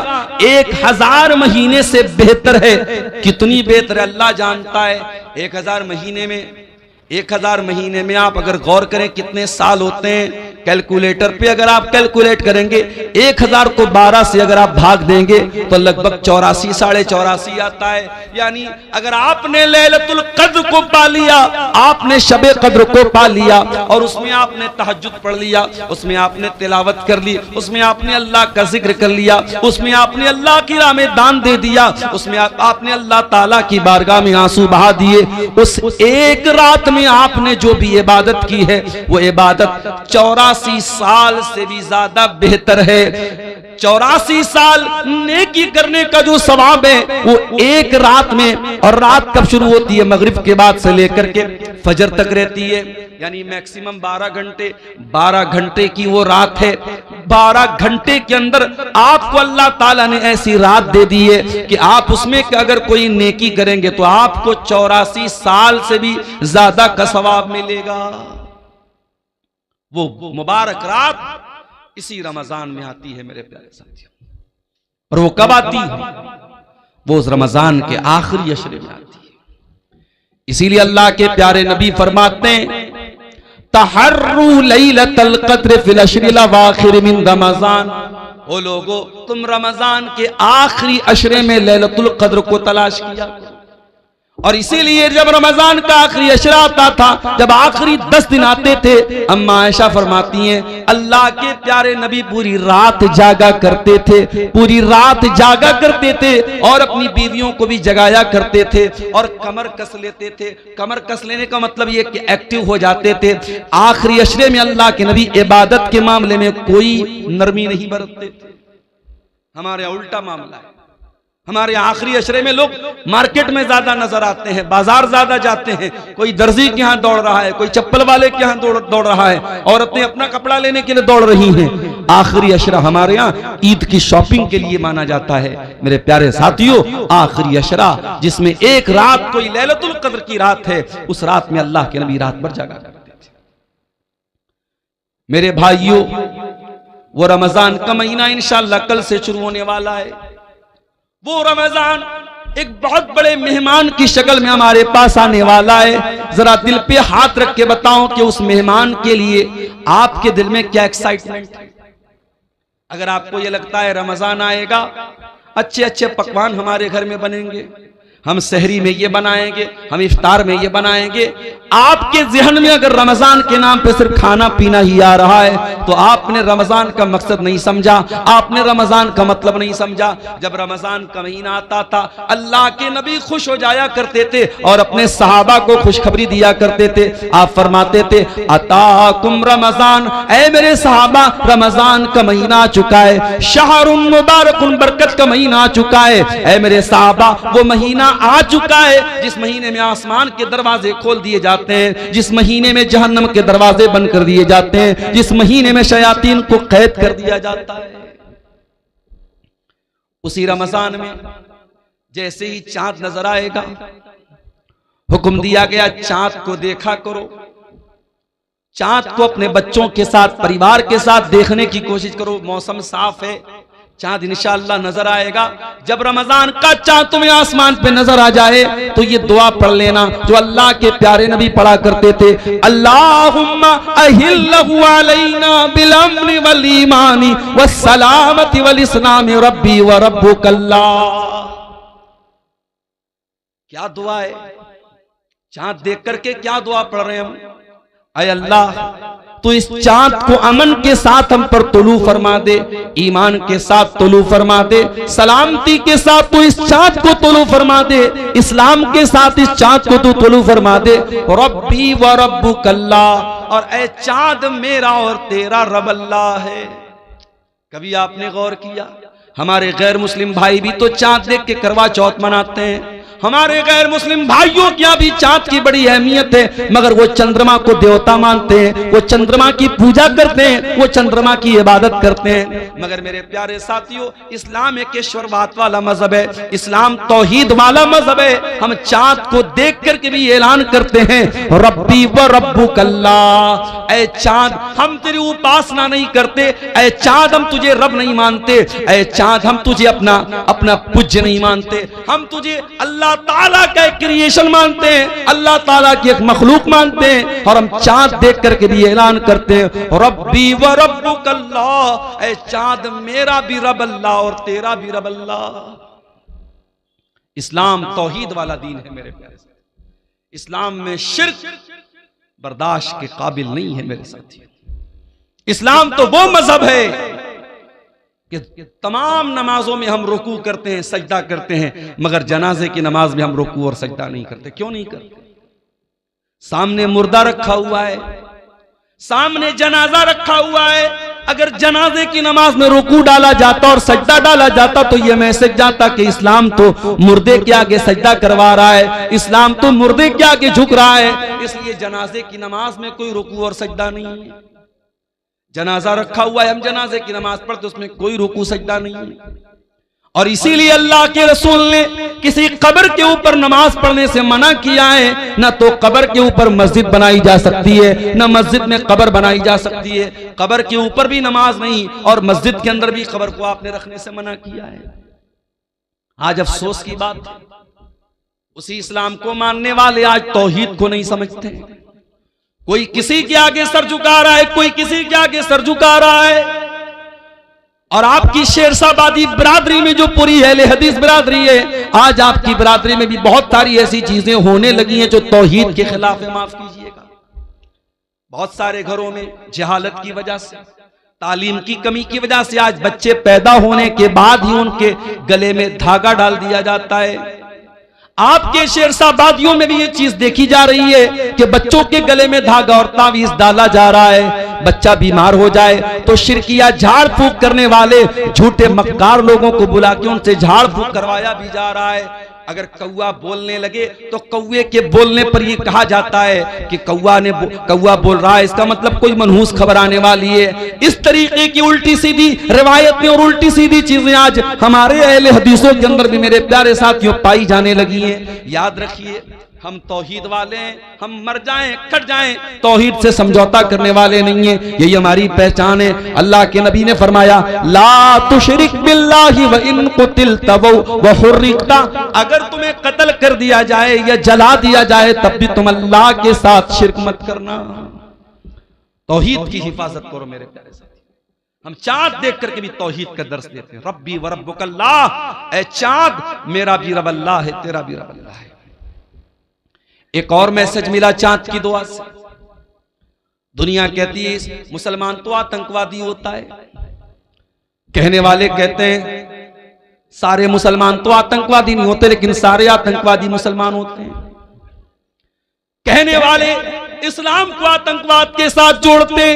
1000 महीने से बेहतर है। कितनी बेहतर अल्लाह जानता है। 1000 महीने में, 1000 महीने में आप अगर गौर करें कितने साल होते हैं, कैलकुलेटर पे अगर आप कैलकुलेट करेंगे 1000 को 12 से अगर आप भाग देंगे तो लगभग 84 साढ़े 84 आता है। यानी अगर आपने लैलतुल क़द्र को पा लिया, आपने शबे क़द्र को पा लिया, और उसमें आपने तहज्जुद पढ़ लिया, उसमें आपने तिलावत कर ली, उसमें आपने अल्लाह का जिक्र कर लिया, उसमें आपने अल्लाह की राह में दान दे दिया, उसमें आपने अल्लाह ताला की बारगाह में आंसू बहा दिए, उस एक रात में आपने जो भी इबादत की है वो इबादत 84 साल से भी ज्यादा बेहतर है। 84 साल नेकी करने का जो सवाब है वो एक रात में, और रात कब शुरू होती है? मगरिब के बाद से लेकर के फजर तक रहती है, यानी मैक्सिमम 12 घंटे। 12 घंटे की वो रात है। 12 घंटे के अंदर आपको अल्लाह ताला ने ऐसी रात दे दी है कि आप उसमें अगर कोई नेकी करेंगे तो आपको 84 साल से भी ज्यादा का सवाब मिलेगा। वो मुबारक रात इसी रमजान में आती है मेरे प्यारे साथियों। और वो कब आती है? वो उस रमजान के आखिरी अशरे में आती है। इसीलिए अल्लाह के प्यारे नबी फरमाते हैं, तहर्रू लैलतल क़द्र फिल अशरिल अवाखिर मिन रमजान। ओ लोगो, तुम रमजान के आखिरी अशरे में लैलतुल क़द्र को तलाश किया। और इसीलिए जब रमजान का आखिरी अशरा आता था, जब आखिरी 10 दिन आते थे, अम्मा आयशा फरमाती हैं अल्लाह के प्यारे नबी पूरी रात जागा करते थे, पूरी रात जागा करते थे और अपनी बीवियों को भी जगाया करते थे और कमर कस लेते थे। कमर कस लेने का मतलब ये कि एक्टिव हो जाते थे। आखिरी अशरे में अल्लाह के नबी इबादत के मामले में कोई नरमी नहीं बरतते थे। हमारे यहाँ उल्टा मामला है। हमारे आखिरी अशरे में लोग मार्केट में ज्यादा नजर आते हैं, बाजार ज्यादा जाते हैं, कोई दर्जी के यहाँ दौड़ रहा है, कोई चप्पल वाले के यहाँ दौड़ रहा है, औरतें अपना कपड़ा लेने के लिए दौड़ रही हैं। आखिरी अशरा हमारे यहाँ ईद की शॉपिंग के लिए माना जाता है। मेरे प्यारे साथियों, आखिरी अशरा जिसमें एक रात कोई लैलतुल क़द्र की रात है, उस रात में अल्लाह के नबी रात भर जागा करते थे। मेरे भाइयों, वो रमजान का महीना इंशाअल्लाह कल से शुरू होने वाला है। वो रमजान एक बहुत बड़े मेहमान की शक्ल में हमारे पास आने वाला है। जरा दिल पे हाथ रख के बताओ कि उस मेहमान के लिए आपके दिल में क्या एक्साइटमेंट है। अगर आपको ये लगता है रमजान आएगा, अच्छे अच्छे पकवान हमारे घर में बनेंगे, हम सहरी में ये बनाएंगे, हम इफ्तार में ये बनाएंगे, आपके ज़हन में अगर रमजान के नाम पे सिर्फ खाना पीना ही आ रहा है तो आपने रमजान का मकसद नहीं समझा, आपने रमजान का मतलब नहीं समझा। जब रमजान का महीना आता था, अल्लाह के नबी खुश हो जाया करते थे और अपने सहाबा को खुशखबरी दिया करते थे। आप फरमाते थे, अताकुम रमजान, ऐ मेरे सहाबा रमजान का महीना आ चुका है, शहरुन मुबारकुन, बरकत का महीना आ चुका है। ऐ मेरे सहाबा, वो महीना आ चुका है जिस महीने में आसमान के दरवाजे खोल दिए जाते हैं, जिस महीने में जहन्नम के दरवाजे बंद कर दिए जाते हैं, जिस महीने में शयातीन को कैद कर दिया जाता है। उसी रमजान में जैसे ही चांद नजर आएगा, हुक्म दिया गया चांद को देखा करो। चांद को अपने बच्चों के साथ, परिवार के साथ देखने की कोशिश करो। मौसम साफ है, चांद इंशाअल्लाह नजर आएगा। जब रमजान का चांद तुम्हें आसमान पे नजर आ जाए तो ये दुआ पढ़ लेना जो अल्लाह के प्यारे नबी पढ़ा करते थे, अल्लाहुम्मा अहिल्लहु अलैना बिल अम्नि वल ईमानी वस्सलामति वल इस्लामी रब्बी व रब्बुकल्लाह। क्या दुआ है? चांद देख करके क्या दुआ पढ़ रहे हैं हम? अय अल्लाह, तो इस चांद को अमन के साथ हम पर तुलू फरमा दे, ईमान के साथ तुलू फरमा दे, सलामती के साथ तो इस चांद को तुलू फरमा दे, इस्लाम के साथ इस चांद को तू तुलू फरमा दे। रब्बी व रब्बुकल्लाह, और ऐ चांद मेरा और तेरा रब अल्लाह है। कभी आपने गौर किया, हमारे गैर मुस्लिम भाई भी तो चांद देख के करवा चौथ मनाते हैं। हमारे गैर मुस्लिम भाइयों की भी चांद की बड़ी अहमियत है, मगर वो चंद्रमा को देवता मानते हैं, वो चंद्रमा की पूजा करते हैं, वो चंद्रमा की इबादत करते हैं। मगर मेरे प्यारे साथियों, इस्लाम एक ईश्वरवाद वाला मजहब है, इस्लाम तौहीद वाला मजहब है। हम चांद को देख करके भी ऐलान करते हैं, रब्बी व रब्बुकल्लाह, ऐ चांद हम तेरी उपासना नहीं करते, ऐ चांद हम तुझे रब नहीं मानते, ऐ चांद हम तुझे अपना पूज्य नहीं मानते, हम तुझे अल्लाह ताला का एक क्रिएशन मानते हैं, अल्लाह ताला की एक मखलूक मानते हैं। और हम चांद देख करके भी ऐलान करते हैं, रब्बी व रब्बुकल्लाह, ऐ चांद मेरा भी रब अल्लाह और तेरा भी रब अल्लाह। इस्लाम तौहीद वाला दीन है मेरे प्यारे। इस्लाम में शिर्क बर्दाश्त के काबिल नहीं है मेरे साथी। इस्लाम तो वो मजहब है कि तमाम नमाजों में हम रुकू करते हैं, सजदा करते हैं, मगर जनाजे की नमाज में हम रुकू और सजदा नहीं करते। क्यों नहीं करते? सामने मुर्दा रखा हुआ है, सामने जनाजा रखा हुआ है, अगर जनाजे की नमाज में रुकू डाला जाता और सजदा डाला जाता तो यह मैसेज जाता कि इस्लाम तो मुर्दे के आगे सजदा करवा रहा है, इस्लाम तो मुर्दे के आगे झुक रहा है। इसलिए जनाजे की नमाज में कोई रुकू और सजदा नहीं है। जनाजा रखा हुआ है, हम जनाजे की नमाज पढ़ते उसमें कोई रुकू सजदा नहीं है। और इसीलिए अल्लाह के रसूल ने किसी कब्र के ऊपर नमाज पढ़ने से मना किया है। न तो कब्र के ऊपर मस्जिद बनाई जा सकती है, न मस्जिद में कब्र बनाई जा सकती है। कब्र के ऊपर भी नमाज नहीं और मस्जिद के अंदर भी कब्र को आपने रखने से मना किया है। आज अफसोस की बात, उसी इस्लाम को मानने वाले आज तौहीद को नहीं समझते। कोई किसी के आगे सर झुका रहा है, कोई किसी के आगे सर झुका रहा है। और आपकी शेरशाहबादी बिरादरी में जो पूरी अहले हदीस बिरादरी है, आज आपकी बिरादरी में भी बहुत सारी ऐसी चीजें होने लगी हैं जो तौहीद के खिलाफ है। माफ कीजिएगा, बहुत सारे घरों में जहालत की वजह से, तालीम की कमी की वजह से आज बच्चे पैदा होने के बाद ही उनके गले में धागा डाल दिया जाता है। आपके शेरशाहबादियों में भी ये चीज देखी जा रही है कि बच्चों के गले में धागा और तावीज डाला जा रहा है। बच्चा बीमार हो जाए तो शिरकिया झाड़ फूक करने वाले झूठे मक्कार लोगों को बुला के उनसे झाड़ फूक करवाया भी जा रहा है। अगर कौवा बोलने लगे तो कौवे के बोलने पर यह कहा जाता है कि कौवा बोल रहा है, इसका मतलब कोई मनहूस खबर आने वाली है। इस तरीके की उल्टी सीधी रिवायतें और उल्टी सीधी चीजें आज हमारे अहले हदीसों के अंदर भी मेरे प्यारे साथियों पाई जाने लगी हैं। याद रखिए, हम तौहीद वाले हैं, हम मर जाएं कट जाएं, तौहीद से समझौता करने वाले नहीं है। यही हमारी पहचान है। अल्लाह के नबी ने फरमाया, ला तुशरिक बिल्लाहि व इन कुतिलता व हुर्रिकता, अगर तुम्हें कत्ल कर दिया जाए या जला दिया जाए तब भी तुम अल्लाह के साथ शिरक मत करना। तौहीद की हिफाजत करो मेरे प्यारे साथी। हम चाँद देख करके भी तौहीद का दर्स देते हैं। रब्बी व रब्बुकल्लाह, ऐ चाँद मेरा भी रब अल्लाह है, तेरा भी रब अल्लाह है। एक और मैसेज मिला चांद की दुआ से। दुनिया कहती है मुसलमान तो आतंकवादी होता है, कहने वाले कहते हैं सारे मुसलमान तो आतंकवादी नहीं होते, लेकिन सारे आतंकवादी मुसलमान होते हैं। कहने वाले इस्लाम को आतंकवाद के साथ जोड़ते।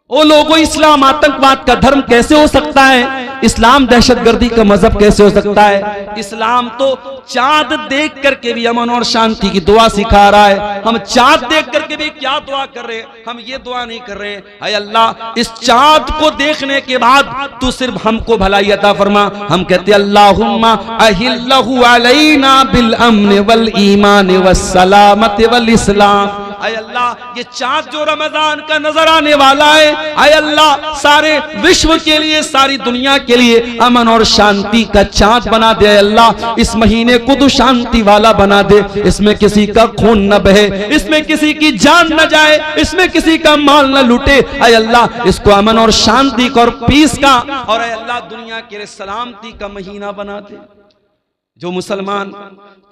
ओ लोगों, इस्लाम आतंकवाद का धर्म कैसे हो सकता है? इस्लाम दहशतगर्दी का मजहब कैसे हो सकता है? इस्लाम तो चांद देख करके भी अमन और शांति की दुआ सिखा रहा है। हम चांद देख करके भी क्या दुआ कर रहे हैं? हम ये दुआ नहीं कर रहे हैं, ऐ अल्लाह इस चांद को देखने के बाद तू सिर्फ हमको भलाई अता फरमा। हम कहते अल्लाहुम्मा अहिल्लहु अलैना बिल अम्न वल ईमान वस सलामत वल इस्लाम। ऐ अल्लाह, ये चांद जो रमजान का नजर आने वाला है, ऐ अल्लाह सारे विश्व के लिए, सारी दुनिया के लिए अमन और शांति का चांद बना दे। अल्लाह इस महीने को तू शांति वाला बना दे, इसमें किसी का खून न बहे, इसमें किसी की जान न जाए, इसमें किसी का माल न लूटे। ऐ अल्लाह इसको अमन और शांति का और पीस का, और ऐ अल्लाह दुनिया के लिए सलामती का महीना बना दे। जो मुसलमान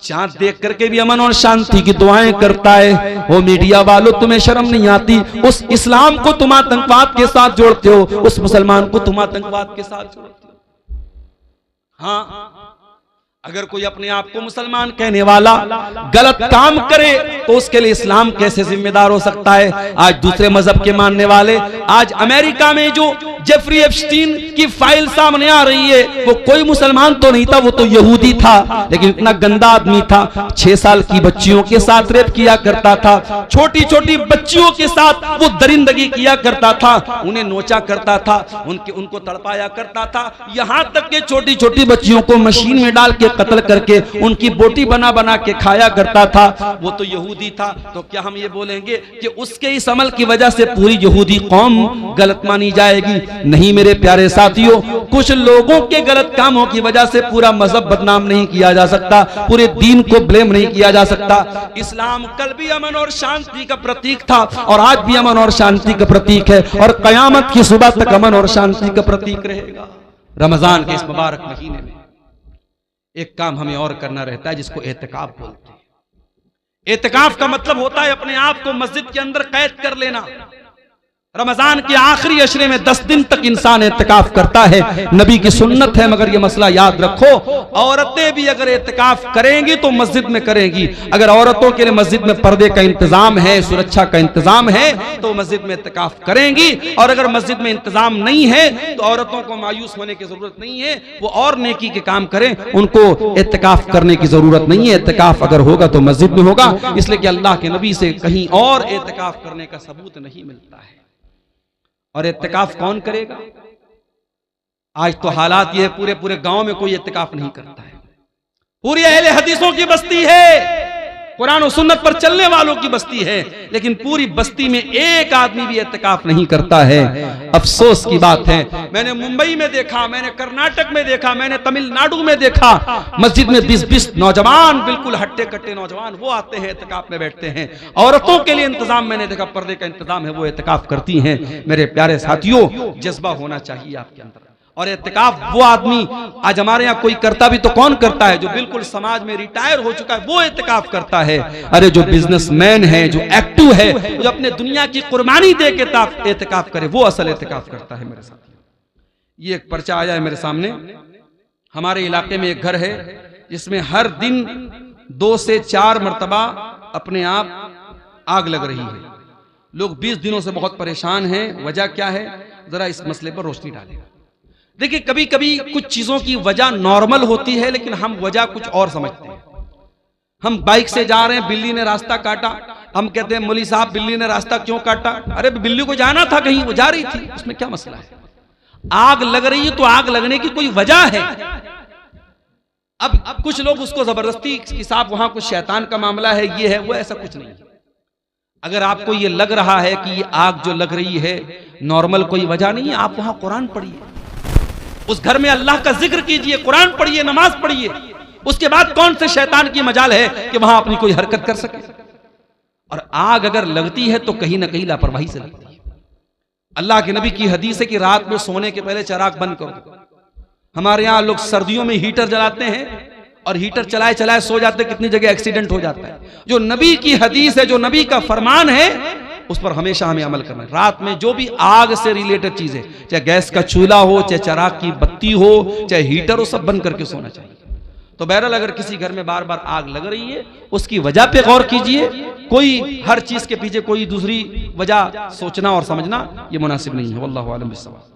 चांद देख करके भी अमन और शांति की दुआएं करता है, वो मीडिया वालों तुम्हें शर्म नहीं आती? उस इस्लाम को तुम आतंकवाद के साथ जोड़ते हो, उस मुसलमान को तुम आतंकवाद के साथ जोड़ते हो। हाँ, अगर कोई अपने आप को मुसलमान कहने वाला गलत काम करे तो उसके लिए इस्लाम कैसे जिम्मेदार हो सकता है? आज दूसरे मजहब के मानने वाले, आज अमेरिका में जो जेफरी एप्स्टीन की फाइल सामने आ रही है, वो कोई मुसलमान तो नहीं था, वो तो यहूदी था, लेकिन इतना गंदा आदमी था। 6 साल की बच्चियों के साथ रेप किया करता था, छोटी छोटी बच्चियों के साथ वो दरिंदगी किया करता था, उन्हें नोचा करता था, उनको तड़पाया करता था, यहाँ तक के छोटी छोटी बच्चियों को मशीन में डाल के कत्ल करके उनकी बोटी बना बना के खाया करता था। वो तो यहूदी था। तो क्या हम ये बोलेंगे कि उसके इस अमल की वजह से पूरी यहूदी कौम गलत मानी जाएगी? नहीं मेरे प्यारे साथियों, कुछ लोगों के गलत कामों की वजह से पूरा मजहब बदनाम नहीं किया जा सकता, पूरे दीन को ब्लेम नहीं किया जा सकता। इस्लाम कल भी अमन और शांति का प्रतीक था और आज भी अमन और शांति का प्रतीक है, और कयामत की सुबह तक अमन और शांति का प्रतीक रहेगा। रमजान के इस मुबारक महीने में एक काम हमें और करना रहता है, जिसको एहतिकाफ बोलते हैं। एहतिकाफ का मतलब होता है अपने आप को मस्जिद के अंदर कैद कर लेना, रमजान के आखिरी अशरे में 10 दिन तक इंसान एतिकाफ करता है, नबी की सुन्नत है। मगर ये मसला याद रखो, औरतें भी अगर एतिकाफ करेंगी तो मस्जिद में करेंगी। अगर औरतों के लिए मस्जिद में पर्दे का इंतजाम है, सुरक्षा का इंतजाम है, तो मस्जिद में एतिकाफ करेंगी। और अगर मस्जिद में इंतजाम नहीं है तो औरतों को मायूस होने की जरूरत नहीं है, वो और नेकी के काम करें, उनको एतिकाफ करने की जरूरत नहीं है। एतिकाफ अगर होगा तो मस्जिद में होगा, इसलिए कि अल्लाह के नबी से कहीं और एतिकाफ करने का सबूत नहीं मिलता है। और इत्तिकाफ कौन करेगा? आज तो हालात ये है, पूरे पूरे गांव में कोई इत्तिकाफ नहीं करता है। पूरी अहले हदीसों की बस्ती है, कुरान और सुन्नत पर चलने वालों की बस्ती है, लेकिन पूरी बस्ती में एक आदमी भी इत्तिकाफ नहीं करता है। अफसोस की बात है। मैंने मुंबई में देखा, मैंने कर्नाटक में देखा, मैंने तमिलनाडु में देखा, मस्जिद में 20-20 नौजवान, बिल्कुल हट्टे कट्टे नौजवान, वो आते हैं इत्तिकाफ में बैठते हैं। औरतों के लिए इंतजाम मैंने देखा, पर्दे का इंतजाम है, वो इत्तिकाफ करती हैं। मेरे प्यारे साथियों, जज्बा होना चाहिए आपके अंदर। और इत्तिकाफ वो आदमी, आज हमारे यहाँ कोई करता भी तो कौन करता है? जो बिल्कुल समाज में रिटायर हो चुका है वो इत्तिकाफ करता है। अरे जो बिजनेसमैन है, जो एक्टिव है, जो अपने दुनिया की कुर्बानी दे के इत्तिकाफ करे, वो असल इत्तिकाफ करता है। मेरे साथ ये एक पर्चा आया है मेरे सामने। हमारे इलाके में एक घर है जिसमें हर दिन 2 से 4 मरतबा अपने आप आग लग रही है। लोग 20 दिनों से बहुत परेशान हैं। वजह क्या है? जरा इस मसले पर रोशनी डालें। देखिए, कभी कभी कुछ चीजों की वजह नॉर्मल होती है, लेकिन हम वजह कुछ और समझते हैं। हम बाइक से जा रहे हैं, बिल्ली ने रास्ता काटा, हम कहते हैं मौलवी साहब बिल्ली ने रास्ता क्यों काटा? अरे बिल्ली को जाना था कहीं, वो जा रही थी, उसमें क्या मसला है? आग लग रही है तो आग लगने की कोई वजह है। अब कुछ लोग उसको जबरदस्ती कि साहब वहां कुछ शैतान का मामला है, ये है वो, ऐसा कुछ नहीं है। अगर आपको ये लग रहा है कि ये आग जो लग रही है नॉर्मल कोई वजह नहीं है, आप वहां कुरान पढ़िए, उस घर में अल्लाह का जिक्र कीजिए, कुरान पढ़िए, नमाज पढ़िए। उसके बाद कौन से शैतान की मजाल है कि वहां अपनी कोई हरकत कर सके? और आग अगर लगती है तो कहीं ना कहीं लापरवाही से लगती है। अल्लाह के नबी की हदीस है कि रात में सोने के पहले चिराग बंद करो। हमारे यहां लोग सर्दियों में हीटर जलाते हैं और हीटर चलाए चलाए सो जाते, कितनी जगह एक्सीडेंट हो जाता है। जो नबी की हदीस है, जो नबी का फरमान है, उस पर हमेशा हमें अमल करना है। रात में जो भी आग से रिलेटेड चीजें, चाहे गैस का चूल्हा हो, चाहे चिराग की बत्ती हो, चाहे हीटर हो, सब बंद करके सोना चाहिए। तो बहरहाल अगर किसी घर में बार बार आग लग रही है, उसकी वजह पे गौर कीजिए। कोई हर चीज के पीछे कोई दूसरी वजह सोचना और समझना ये मुनासिब नहीं है। वल्लाहु आलम बिस्सवाब।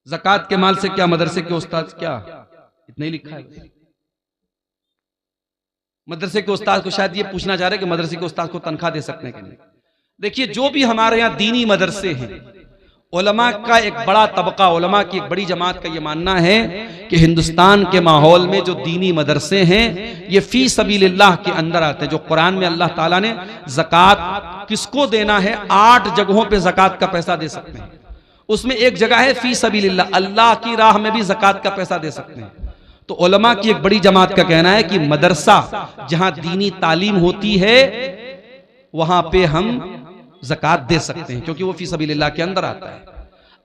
ज़कात के माल से क्या मदरसे के उस्ताद, क्या इतना ही लिखा है? मदरसे के उस्ताद को शायद ये पूछना चाह रहे कि मदरसे के उस्ताद को तनख्वाह दे सकते हैं कि नहीं। देखिए, जो भी हमारे यहाँ दीनी मदरसे हैं, उलमा का एक बड़ा तबका, उलमा की एक बड़ी जमात का ये मानना है कि हिंदुस्तान के माहौल में जो दीनी मदरसे हैं ये फी सबीलिल्लाह के अंदर आते हैं। जो कुरान में अल्लाह ताला ने ज़कात किसको देना है, 8 जगहों पे ज़कात का पैसा दे सकते हैं। उसमें एक जगह है फी सबीलिल्लाह, अल्लाह की राह में भी ज़कात का पैसा दे सकते हैं। तो उलमा की एक बड़ी जमात का कहना है कि मदरसा जहां दीनी तालीम होती है वहां पे हम ज़कात दे सकते हैं, क्योंकि वो फी सबीलिल्लाह के अंदर आता है।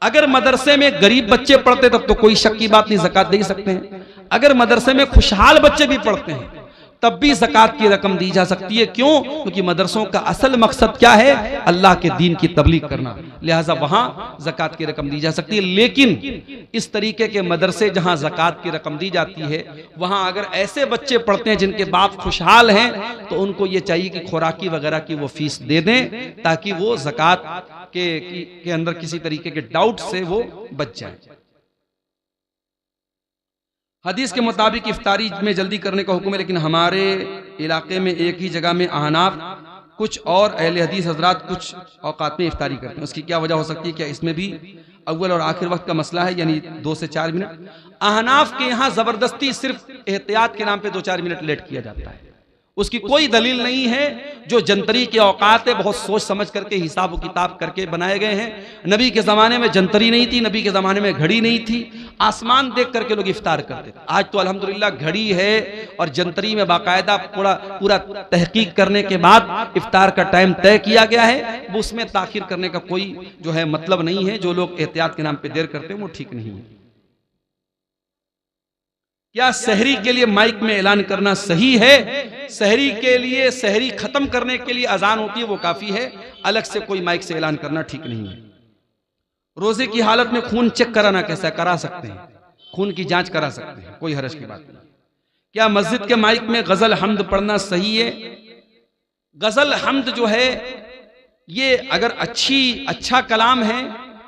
अगर मदरसे में गरीब बच्चे पढ़ते तब तो कोई शक की बात नहीं, ज़कात दे सकते हैं। अगर मदरसे में खुशहाल बच्चे भी पढ़ते हैं तब भी ज़कात की रकम दी जा सकती है। क्यों? क्योंकि मदरसों का असल मकसद क्या है? अल्लाह के दीन की तबलीग करना, लिहाजा वहां ज़कात की रकम दी जा सकती है। लेकिन इस तरीके के मदरसे जहां ज़कात की रकम दी जाती है, वहां अगर ऐसे बच्चे पढ़ते हैं जिनके बाप खुशहाल हैं, तो उनको ये चाहिए कि खुराकी वगैरह की वो फीस दे दें, ताकि वो ज़कात के अंदर किसी तरीके के डाउट से वो बच जाए। हदीस के मुताबिक इफ्तारी में जल्दी करने का हुक्म है, लेकिन हमारे इलाके में एक ही जगह में अहनाफ कुछ और अहले हदीस हजरात कुछ औकात में इफ्तारी करते हैं। उसकी क्या वजह हो सकती है? क्या इसमें भी अव्वल और आखिर वक्त का मसला है, यानी 2 से 4 मिनट? अहनाफ के यहाँ जबरदस्ती सिर्फ एहतियात के नाम पे 2-4 मिनट लेट किया जाता है। उसकी कोई दलील नहीं है। जो जंतरी के औकात है बहुत सोच समझ करके, हिसाब किताब करके बनाए गए हैं। नबी के ज़माने में जंतरी नहीं थी, नबी के ज़माने में घड़ी नहीं थी, आसमान देख करके लोग इफ्तार करते थे। आज तो अल्हम्दुलिल्लाह घड़ी है और जंतरी में बाकायदा पूरा तहकीक करने के बाद इफ्तार का टाइम तय किया गया है। वो उसमें ताखिर करने का कोई जो है मतलब नहीं है। जो लोग एहतियात के नाम पर देर करते हैं वो ठीक नहीं है। क्या सहरी के लिए माइक में ऐलान करना सही है? सहरी के लिए, सहरी खत्म करने के लिए अजान होती है, वो काफी है, अलग से कोई माइक से ऐलान करना ठीक नहीं है। रोजे की हालत में खून चेक कराना कैसा है? करा सकते हैं, खून की जांच करा सकते हैं, कोई हरज की बात नहीं। क्या मस्जिद के माइक में गजल हमद पढ़ना सही है? गजल हमद जो है ये अगर अच्छा कलाम है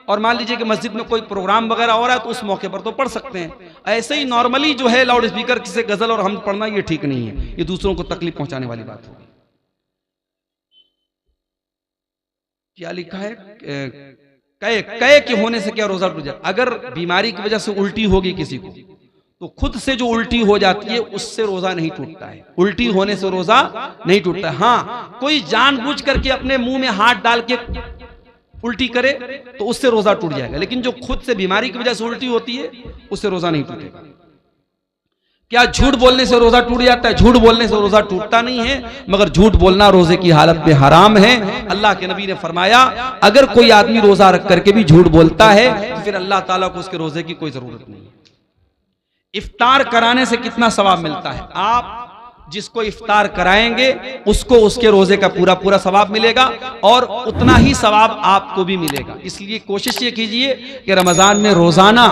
और मान लीजिए कि मस्जिद में कोई प्रोग्राम वगैरह हो रहा है तो उस मौके पर तो पढ़ सकते हैं। ऐसे ही नॉर्मली जो है लाउड स्पीकर से गजल और हमद पढ़ना ये ठीक नहीं है, ये दूसरों को तकलीफ पहुंचाने वाली बात होगी। क्या लिखा है? कय के होने से क्या रोजा टूट जाए? अगर बीमारी की वजह से उल्टी होगी किसी को तो खुद से जो उल्टी हो जाती है उससे रोजा नहीं टूटता है, उल्टी होने से रोजा नहीं टूटता है। हाँ, कोई जानबूझ करके अपने मुंह में हाथ डाल के उल्टी करे तो उससे रोजा टूट जाएगा, लेकिन जो खुद से बीमारी की वजह से उल्टी होती है उससे रोजा नहीं टूटेगा। क्या झूठ बोलने से रोजा टूट जाता है? झूठ बोलने से रोजा टूटता नहीं है, मगर झूठ बोलना रोजे की हालत में हराम है। अल्लाह के नबी ने फरमाया अगर कोई आदमी रोजा रख करके भी झूठ बोलता है तो फिर अल्लाह ताला को उसके रोजे की कोई जरूरत नहीं है। इफ्तार कराने से कितना सवाब मिलता है? आप जिसको इफ्तार कराएंगे उसको उसके रोजे का पूरा पूरा सवाब मिलेगा और उतना ही सवाब आपको भी मिलेगा। इसलिए कोशिश ये कीजिए कि रमजान में रोजाना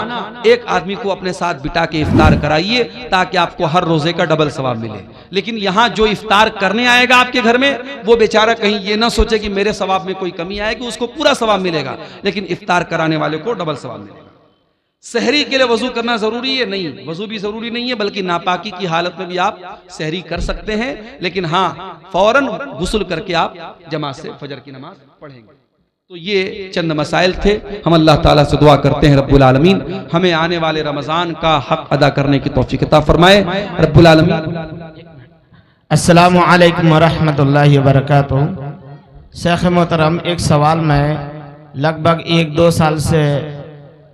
एक आदमी को अपने साथ बिठा के इफ्तार कराइए ताकि आपको हर रोजे का डबल सवाब मिले। लेकिन यहाँ जो इफ्तार करने आएगा आपके घर में वो बेचारा कहीं ये ना सोचे कि मेरे सवाब में कोई कमी आएगी, उसको पूरा सवाब मिलेगा, लेकिन इफ्तार कराने वाले को डबल सवाब मिलेगा। सहरी के लिए वजू करना जरूरी है? नहीं, वजू भी जरूरी नहीं है, बल्कि नापाकी की हालत में भी आप सहरी कर सकते हैं, लेकिन हाँ फौरन गुस्ल करके आप जमात से फजर की नमाज पढ़ेंगे। तो ये चंद मसाइल थे। हम अल्लाह ताला से दुआ करते हैं रब्बुल आलमीन हमें आने वाले रमजान का हक अदा करने की तौफीक अता फरमाए। रब्बुल आलमीन। अस्सलामु अलैकुम वरहमतुल्लाहि वबरकातुहू। शेख मोहतरम, एक सवाल मैं लगभग 1-2 साल से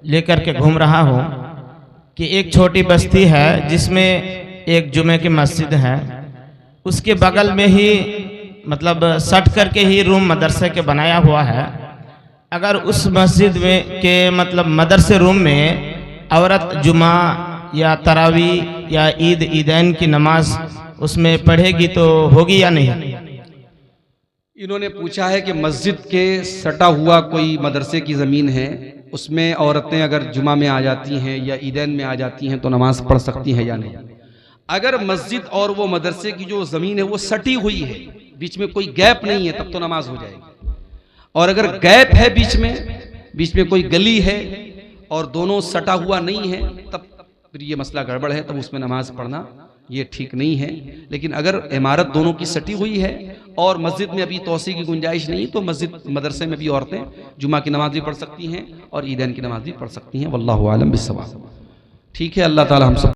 लेकर के घूम रहा हूँ कि एक छोटी बस्ती है जिसमें एक जुमे की मस्जिद है, उसके बगल में ही मतलब सट करके ही रूम मदरसे के बनाया हुआ है। अगर उस मस्जिद में के मतलब मदरसे रूम में औरत जुमा या तरावी या ईदैन की नमाज उसमें पढ़ेगी तो होगी या नहीं? इन्होंने पूछा है कि मस्जिद के सटा हुआ कोई मदरसे की ज़मीन है, उसमें औरतें अगर जुमा में आ जाती हैं या ईदैन में आ जाती हैं तो नमाज पढ़ सकती हैं या नहीं। अगर मस्जिद और वो मदरसे की जो ज़मीन है वो सटी हुई है, बीच में कोई गैप नहीं है, तब तो नमाज हो जाएगी। और अगर गैप है बीच में कोई गली है और दोनों सटा हुआ नहीं है, तब फिर ये मसला गड़बड़ है, तब उसमें नमाज पढ़ना ये ठीक नहीं है। लेकिन अगर इमारत दोनों की सटी हुई है और मस्जिद में अभी तौसी की गुंजाइश नहीं तो मस्जिद मदरसे में भी औरतें जुमा की नमाज भी पढ़ सकती हैं और ईदैन की नमाज भी पढ़ सकती हैं। वल्लाहु आलम बिस्सवाब। ठीक है, अल्लाह ताला हम सब